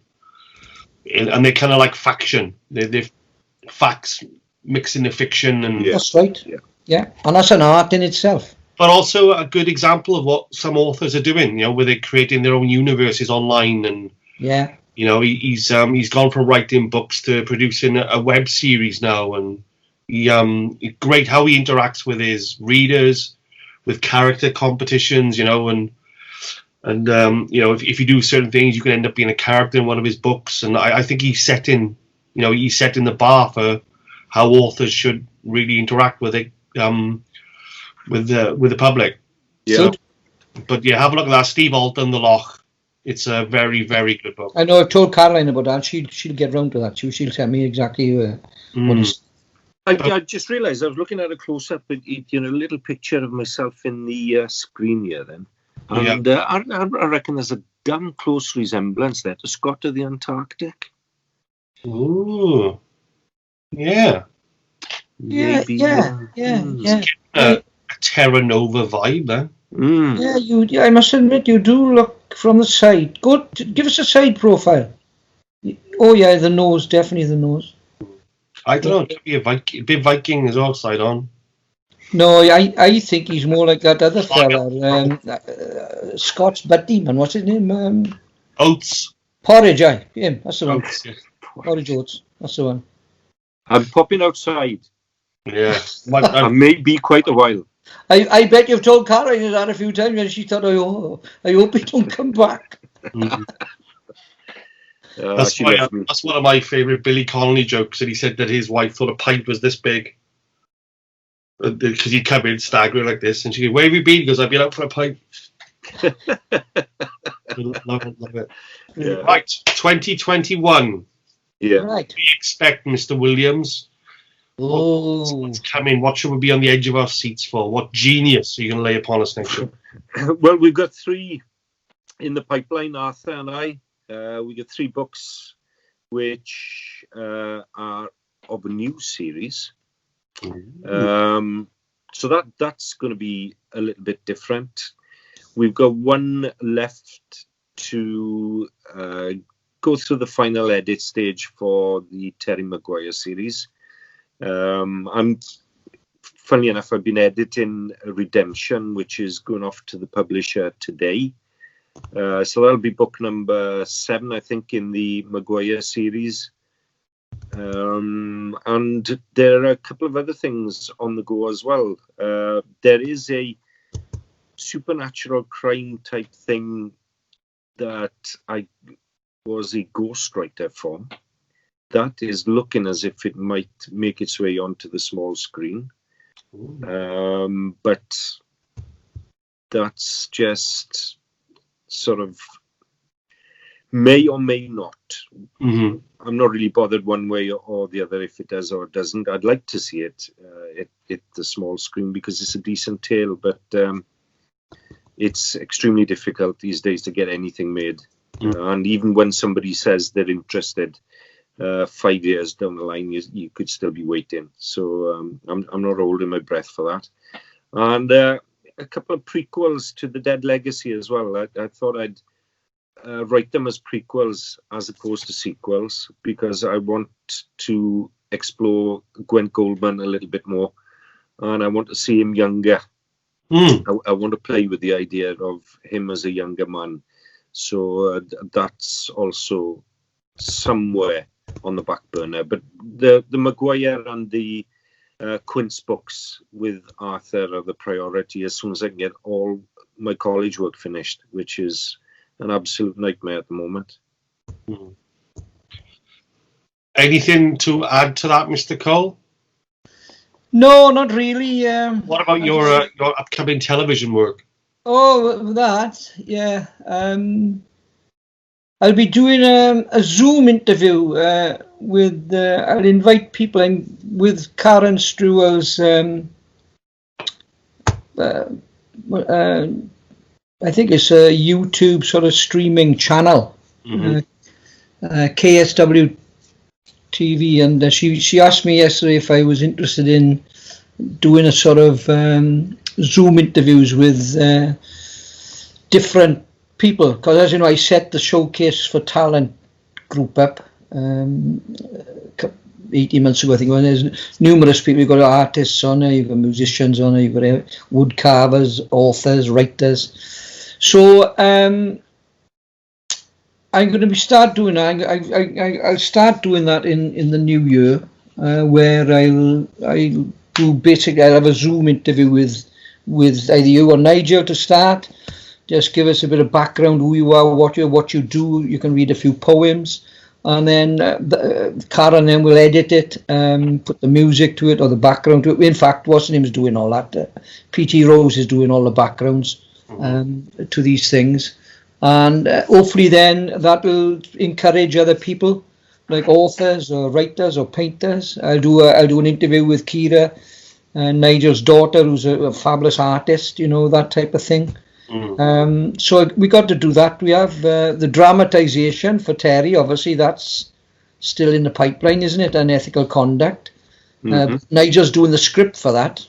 they're kind of like faction. They're facts mixed in the fiction and. That's right. Yeah, and that's an art in itself. But also a good example of what some authors are doing, you know, where they're creating their own universes online, and you know, he's gone from writing books to producing a web series now, and great how he interacts with his readers, with character competitions, you know, and you know, if you do certain things, you can end up being a character in one of his books, and I think he's setting the bar for how authors should really interact with it. With the public. Yeah. But yeah, have a look at that. Steve Alton, The Loch. It's a very, very good book. I know I've told Caroline about that. She'll get round to that. She'll tell me exactly what it's. I just realised I was looking at a close-up, a little picture of myself in the screen here then. And I reckon there's a damn close resemblance there to Scott of the Antarctic. Ooh. Yeah. Maybe, a Terra Nova vibe then. Yeah, I must admit you do look from the side. Give us a side profile. Oh yeah, the nose, definitely the nose. I don't know, it could be a bit Viking as well, side on. No, I think he's more like that other fella, Scott's buddy, man. What's his name? Oates. Porridge, him. That's the one. Oates, yeah. Porridge Oates. That's the one. I'm popping outside. Yeah. I may be quite a while. I bet you've told Caroline that a few times and she thought, I hope he don't come back. That's one of my favourite Billy Connolly jokes, that he said that his wife thought a pint was this big. Because he'd come in staggering like this, and she'd go, "Where have you been?" He goes, "I've been out for a pint." Love it. Yeah. Right, 2021. Yeah. Right. We expect Mr. Williams. What's coming? What should we be on the edge of our seats for? What genius are you going to lay upon us next year? Well, we've got three in the pipeline, Arthur and I. We got 3 books which are of a new series. So that's going to be a little bit different. We've got one left to go through the final edit stage for the Terry Maguire series. Funnily enough, I've been editing Redemption, which is going off to the publisher today. So that'll be book number 7, I think, in the Maguire series. And there are a couple of other things on the go as well. There is a supernatural crime type thing that I was a ghostwriter for. That is looking as if it might make its way onto the small screen. But that's just sort of may or may not. I'm not really bothered one way or the other if it does or doesn't. I'd like to see it hit the small screen because it's a decent tale, but it's extremely difficult these days to get anything made. And even when somebody says they're interested, 5 years down the line, you could still be waiting. So I'm not holding my breath for that. And a couple of prequels to the Dead Legacy as well. I thought I'd write them as prequels as opposed to sequels because I want to explore Gwent Goldman a little bit more, and I want to see him younger. I want to play with the idea of him as a younger man. So that's also somewhere on the back burner. But the Maguire and the Quince books with Arthur are the priority as soon as I can get all my college work finished, which is an absolute nightmare at the moment. Anything to add to that, Mr. Cole? No, not really. What about your upcoming television work? Oh, that, yeah. I'll be doing a Zoom interview with, I'll invite people in with Karen Struwell's, I think it's a YouTube sort of streaming channel, KSW TV, and she asked me yesterday if I was interested in doing a sort of Zoom interviews with different people, because as you know, I set the Showcase for Talent group up 18 months ago, I think. When there's numerous people, you've got artists on there, you've got musicians on there, you've got wood carvers, authors, writers. So I'm going to start doing that. I'll start doing that in the new year, where I'll do basically, I'll have a Zoom interview with either you or Nigel to start. Just give us a bit of background, who you are, what you do. You can read a few poems, and then Karen then will edit it, put the music to it or the background to it. In fact, what's her name is doing all that. P.T. Rose is doing all the backgrounds to these things, and hopefully then that will encourage other people, like authors or writers or painters. I'll do an interview with Kira, Nigel's daughter, who's a fabulous artist. You know, that type of thing. So we got to do that. We have the dramatization for Terry. Obviously, that's still in the pipeline, isn't it? Unethical conduct. Nigel's doing the script for that.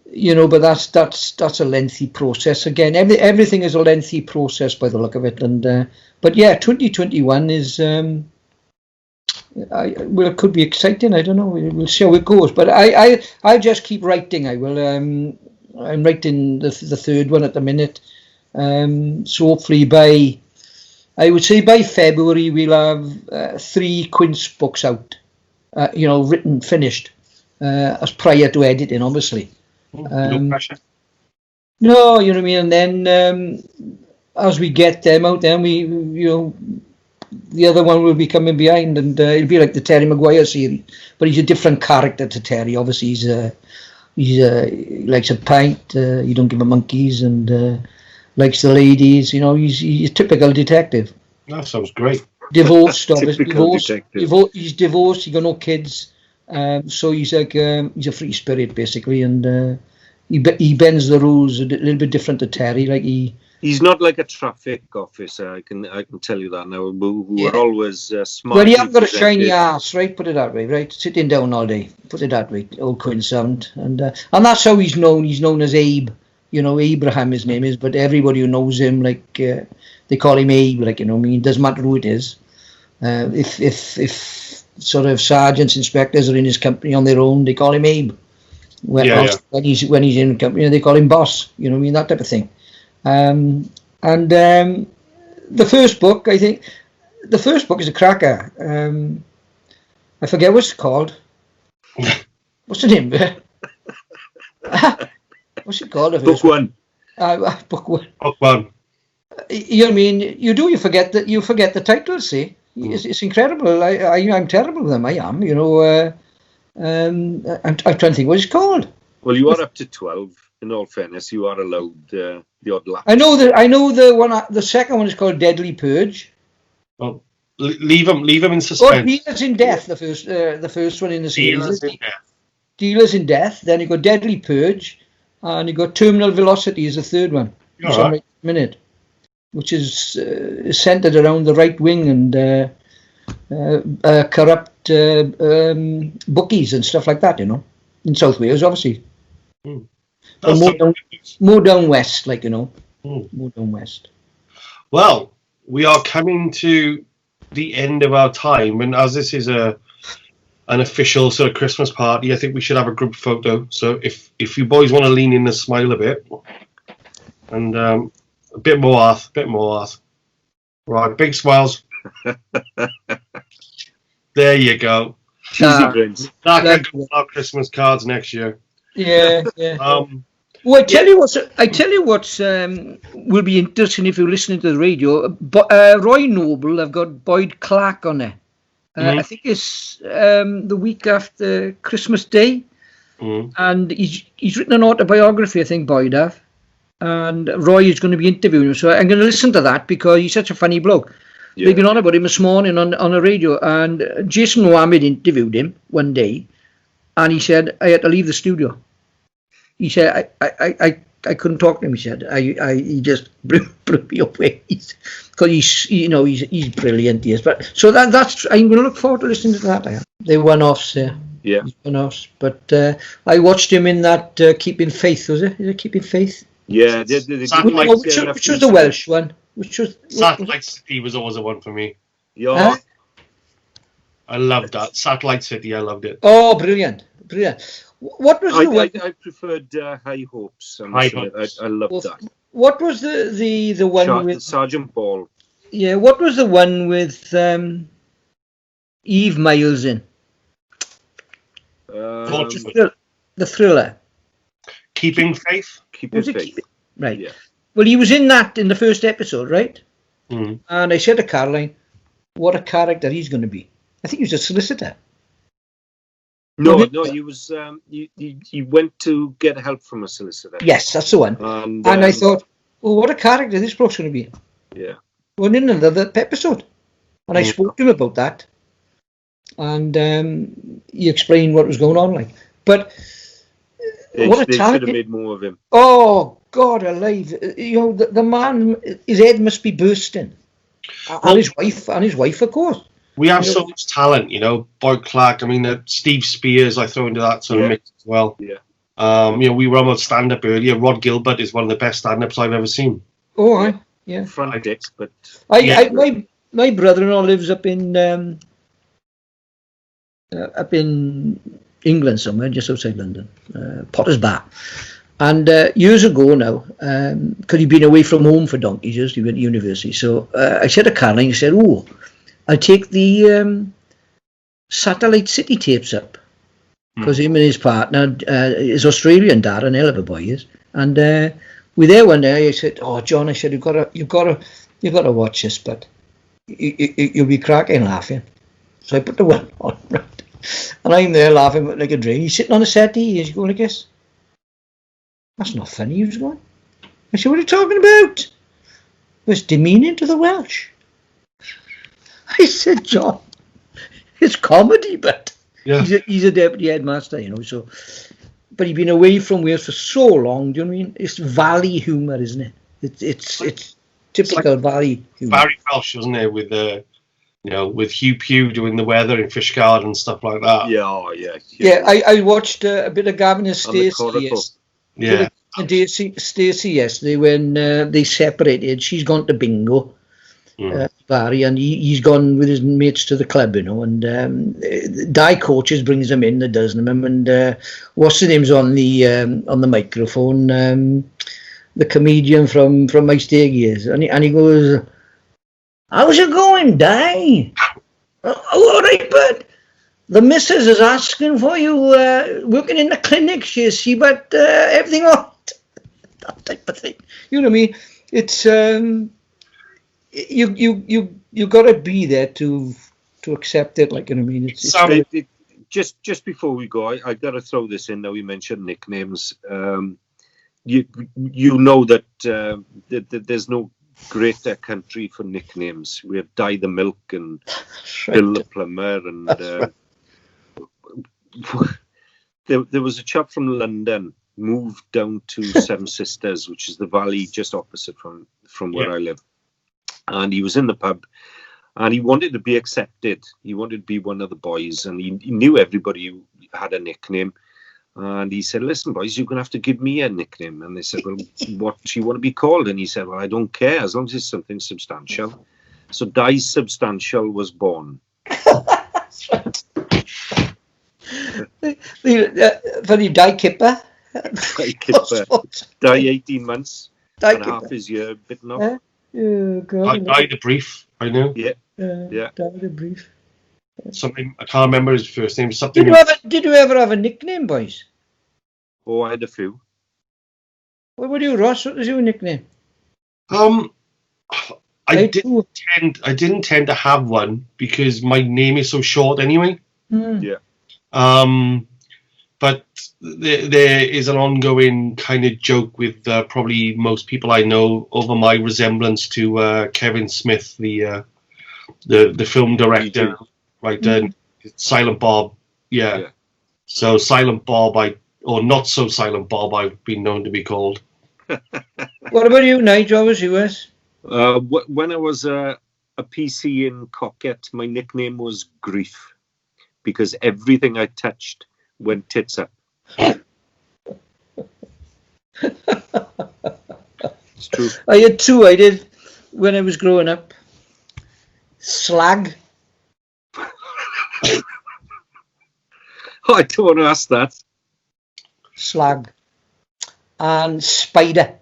You know, but that's a lengthy process. Again, everything is a lengthy process by the look of it. And but yeah, 2021 is well, it could be exciting. I don't know. We'll see how it goes. But I'll just keep writing. I will. I'm writing the third one at the minute. So hopefully I would say by February we'll have 3 Quince books out. You know, written, finished, as prior to editing, obviously. No pressure. No, you know what I mean. And then as we get them out, then we, you know, the other one will be coming behind, and it'll be like the Terry Maguire series. But he's a different character to Terry. Obviously, he likes a pint. He don't give a monkeys, and likes the ladies. You know, he's a typical detective. That sounds great. Divorced, obviously. He's divorced. He got no kids. So he's like he's a free spirit basically, and he bends the rules a little bit different to Terry. Like he He's not like a traffic officer. I can tell you that now. Who are always smart. Well, he hasn't got a shiny ass, right? Put it that way, right? Sitting down all day. Put it that way. Old Quinsound, and that's how he's known. He's known as Abe. You know, Abraham, his name is, but everybody who knows him, like they call him Abe. Like, you know, I mean, it doesn't matter who it is. If sort of sergeants, inspectors are in his company on their own, they call him Abe. When he's in company, they call him boss. You know what I mean? That type of thing. The first book, I think, the first book is a cracker. I forget what it's called. What's the name? What's it called? Book one. Book one. Book one. You know what I mean? You forget the title. See, it's incredible. I'm terrible with them. I am. You know. I'm trying to think what it's called. Well, you are up to 12. In all fairness, you are allowed the odd lapse. I know the one. The second one is called Deadly Purge. Well, leave him in suspense. Dealers in Death. The first one in the series. Dealers in Death. Dealers in Death. Then you got Deadly Purge, and you got Terminal Velocity is the third one. Minute, which is centered around the right wing and corrupt bookies and stuff like that. You know, in South Wales, obviously. More down west, like, you know. More down west. Well, we are coming to the end of our time, and as this is an official sort of Christmas party, I think we should have a group photo. So if you boys want to lean in and smile a bit, and a bit more Arth. Right, big smiles. There you go. Cheesy grins. That can go on our Christmas cards next year. Yeah. Well, I tell you what will be interesting if you're listening to the radio. Roy Noble, I've got Boyd Clark on there. I think it's the week after Christmas Day, and he's written an autobiography. I think Boyd have, and Roy is going to be interviewing him. So I'm going to listen to that because he's such a funny bloke. Yeah. They've been on about him this morning on the radio, and Jason Mohammed interviewed him one day, and he said I had to leave the studio. He said, I couldn't talk to him. He said, he just blew me away. Because he's brilliant. He is. But so that's I'm going to look forward to listening to that. They one-offs there. Yeah. One-offs. But I watched him in that Keeping Faith. Was it? Is it Keeping Faith? Yeah. Which was the Welsh one? Satellite City was always a one for me. Yeah. I loved that. Satellite City. I loved it. Oh, brilliant. What was the one? I preferred High Hopes. High Hopes. I loved that. What was the one with Sergeant Ball? Yeah, what was the one with Eve Miles in? The thriller. Keeping Faith. Keeping Faith. Right. Yeah. Well, he was in that in the first episode, right? Mm. And I said to Caroline, "What a character he's going to be." I think he was a solicitor. No, he was. He went to get help from a solicitor. Yes, that's the one. And I thought, well, what a character this bloke's going to be. Yeah. Well, in another episode, and I spoke to him about that, and he explained what was going on, like. But what a they talent! Should have made more of him. Oh God, alive! You know, the man, his head must be bursting, and his wife, of course. We have so much talent, you know. Boyd Clark, I mean, Steve Spears, I throw into that sort of mix as well. Yeah. We were on a stand-up earlier. Rod Gilbert is one of the best stand-ups I've ever seen. Oh, yeah. Front dick, but my brother-in-law lives up in England somewhere, just outside London, Potter's Bar. And years ago now, because he'd been away from home for donkey's years, he went to university. So I said to Caroline, he said, "Oh, I'll take the Satellite City tapes up," because him and his partner is Australian dad, and hell of a boy he is. And we're there one day. I said, "Oh, John," I said, "You've got to watch this, but you'll be cracking laughing." So I put the one on, right, and I'm there laughing like a drain. He's sitting on a settee. He's going like this. "That's not funny." He was going. I said, "What are you talking about?" "It's demeaning to the Welsh." I said, "John, it's comedy, but he's a deputy headmaster, you know." But he's been away from Wales for so long. Do you know what I mean? It's valley humour, isn't it? It's typical Barry humour. Barry Welsh, wasn't it? With with Hugh Pugh doing the weather in Fishguard and stuff like that. Yeah, oh, yeah. Yeah, I watched a bit of Gavin and And the Stacey. Coracle. Yeah. Stacey yesterday when they separated. She's gone to bingo, Barry, and he's gone with his mates to the club, and Di Coaches brings them in, a dozen of them, and what's the name's on the microphone, the comedian from my stag years, and he goes, "How's it going, Di?" "All right, bud. The missus is asking for you working in the clinics, you see, but everything on." That type of thing. You know what I mean? It's you got to be there to accept it. Like, you know what I mean? Just before we go, I got to throw this in. Now you mentioned nicknames. You know that there's no greater country for nicknames. We have Di the Milk and Bill the Plumber, and there was a chap from London moved down to Seven Sisters, which is the valley just opposite from where I live, and he was in the pub and he wanted to be accepted. He wanted to be one of the boys, and he knew everybody who had a nickname, and he said, "Listen, boys, you're gonna have to give me a nickname." And they said, "Well, what do you want to be called?" And he said, "Well, I don't care, as long as it's something substantial." So Di Substantial was born. Funny, Di Kipper. Di Kipper. Di 18 months and half his year bitten off. Oh, God. Di the Brief, I know. Yeah. Di the Brief. Something, I can't remember his first name. Something. Did you ever have a nickname, boys? Oh, I had a few. What were you, Ross? What was your nickname? I didn't tend to have one because my name is so short anyway. Yeah. But there is an ongoing kind of joke with probably most people I know over my resemblance to Kevin Smith, the film director, right? Silent Bob, yeah. So Silent Bob, or not so Silent Bob, I've been known to be called. What about you, Nigel? What was yours? When I was a PC in Cocket, my nickname was Grief, because everything I touched went tits up. It's true. I had two. I did when I was growing up. Slag. I don't want to ask that. Slag. And Spider.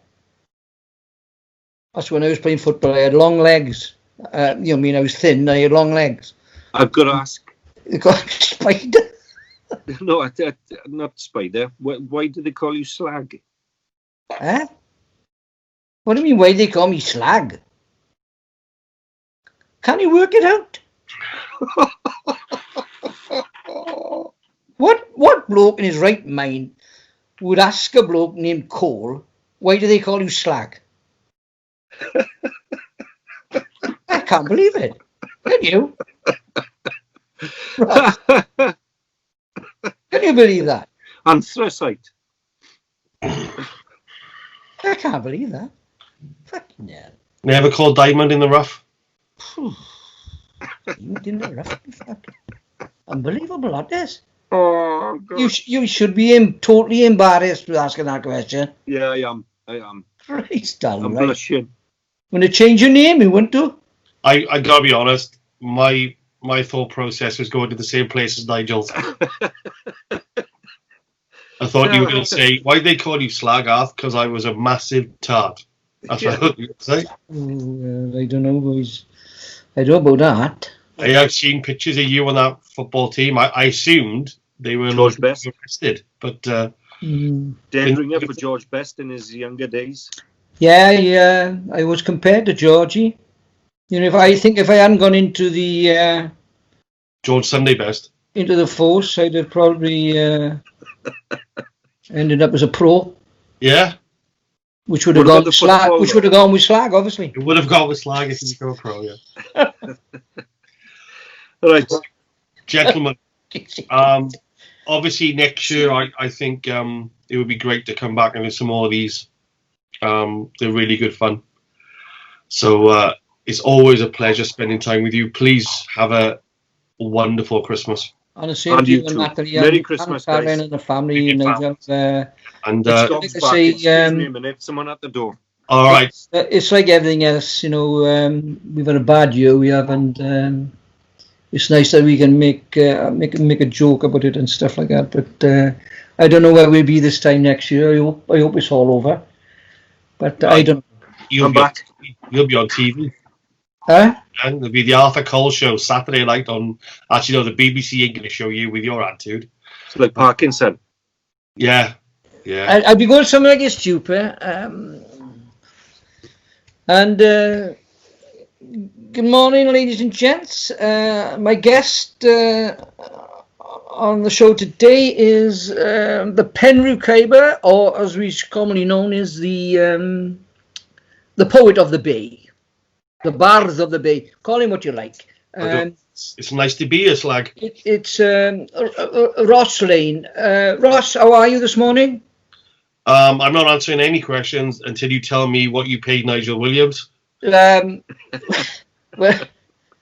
That's when I was playing football. I had long legs. I was thin. I had long legs. I've got to ask. You got Spider? No, not Spider. Why do they call you Slag? Huh? What do you mean, why do they call me Slag? Can you work it out? What bloke in his right mind would ask a bloke named Cole, why do they call you Slag? I can't believe it. Can you? Right. Can you believe that? Anthracite. I can't believe that. Fucking hell. Never called Diamond in the Rough? Diamond in the Rough. Unbelievable, that is. Oh, God. You should be totally embarrassed with asking that question. Yeah, I am. Christ, I'm blushing. When you change your name, you want to? I gotta be honest, my thought process was going to the same place as Nigel's. I thought you were going to say, why did they call you Slag, Arth? Because I was a massive tart. That's what I thought you were going to say. Oh, I don't know, boys. I don't know about that. I have seen pictures of you on that football team. I assumed they were George Best. arrested, but Dead ringer for George Best in his younger days. Yeah. I was compared to Georgie. If I hadn't gone into the George Sunday Best into the force, I'd have probably ended up as a pro. Yeah, which would have gone with Slag. Which would have gone with Slag, obviously. It would have gone with Slag if you go pro. Yeah. All right, gentlemen. Obviously, next year I think it would be great to come back and do some more of these They're really good fun. So it's always a pleasure spending time with you. Please have a wonderful Christmas. And the same And to you you and too. Natalie. Merry and Christmas, Karen guys. and the family, Thank you, Nigel. And The like dog's I back. say, Excuse me a minute. Someone at the door. all right, it's like everything else, we've had a bad year, we haven't. It's nice that we can make a joke about it and stuff like that. But I don't know where we'll be this time next year. I hope it's all over. But I don't. you'll I'm be back. you'll be on TV. Huh? And there'll be the Arthur Cole show Saturday night on. Actually, no, the BBC ain't going to show you with your attitude. It's like Parkinson. Yeah, yeah. I'll be going something like this, stupid. And good morning, ladies and gents. My guest on the show today is the Penrhyw, or as we commonly known as the poet of the Bay, the bard of the Bay. Call him what you like. It's nice to be here, slag. It's Ross Lane. Ross, how are you this morning? I'm not answering any questions until you tell me what you paid Nigel Williams. Well,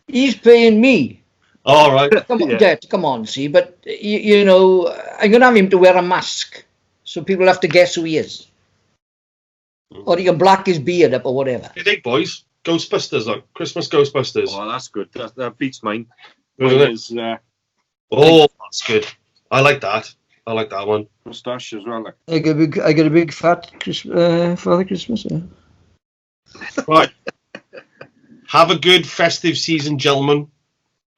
he's paying me. All right. Come on, Yeah. come on, see. But I'm gonna have him to wear a mask, so people have to guess who he is, or he can black his beard up or whatever. Hey, dig, boys. Ghostbusters, look. Christmas Ghostbusters. Oh, that's good. That beats mine. Isn't Mine it? is Oh, that's good. I like that. I like that one. moustache as well. Like. I get a big fat Father Christmas. Yeah. Right. Have a good festive season, gentlemen.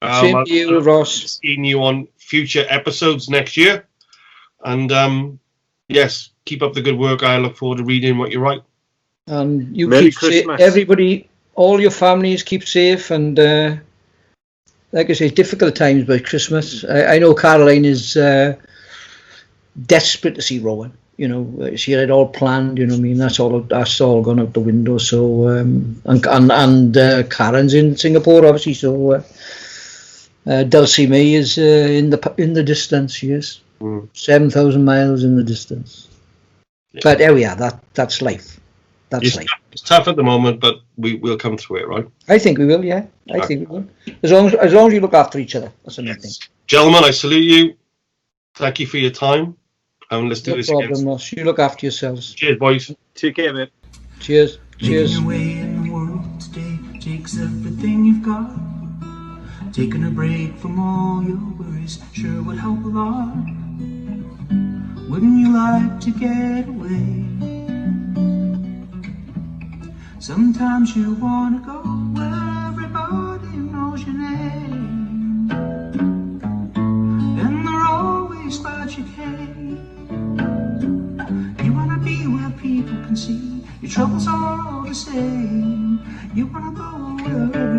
Same to you, Ross. Seeing you on future episodes next year. And yes, keep up the good work. I look forward to reading what you write. And you Merry keep safe. Christmas. Everybody, all your families, keep safe. And like I say, difficult times by Christmas. I know Caroline is desperate to see Rowan. She had it all planned. I mean, that's all gone out the window. So and Karen's in Singapore, obviously. So Dulcie May is in the distance. She is 7,000 miles in the distance. Yeah. But there we are. That's life. That's life. It's tough at the moment, but we'll come through it, right? I think we will. Yeah, I think we will. As long as you look after each other. That's the main thing. Gentlemen, I salute you. Thank you for your time. And let's do No this problem, again. Ross. You look after yourselves. Cheers, boys. Take care, mate. Cheers. Making Cheers. your way in the world today takes everything you've got. Taking a break from all your worries sure would help a lot. Wouldn't you like to get away? Sometimes you wanna go where everybody knows your name, and they're always glad you came. You wanna be where people can see your troubles are all the same. You wanna go where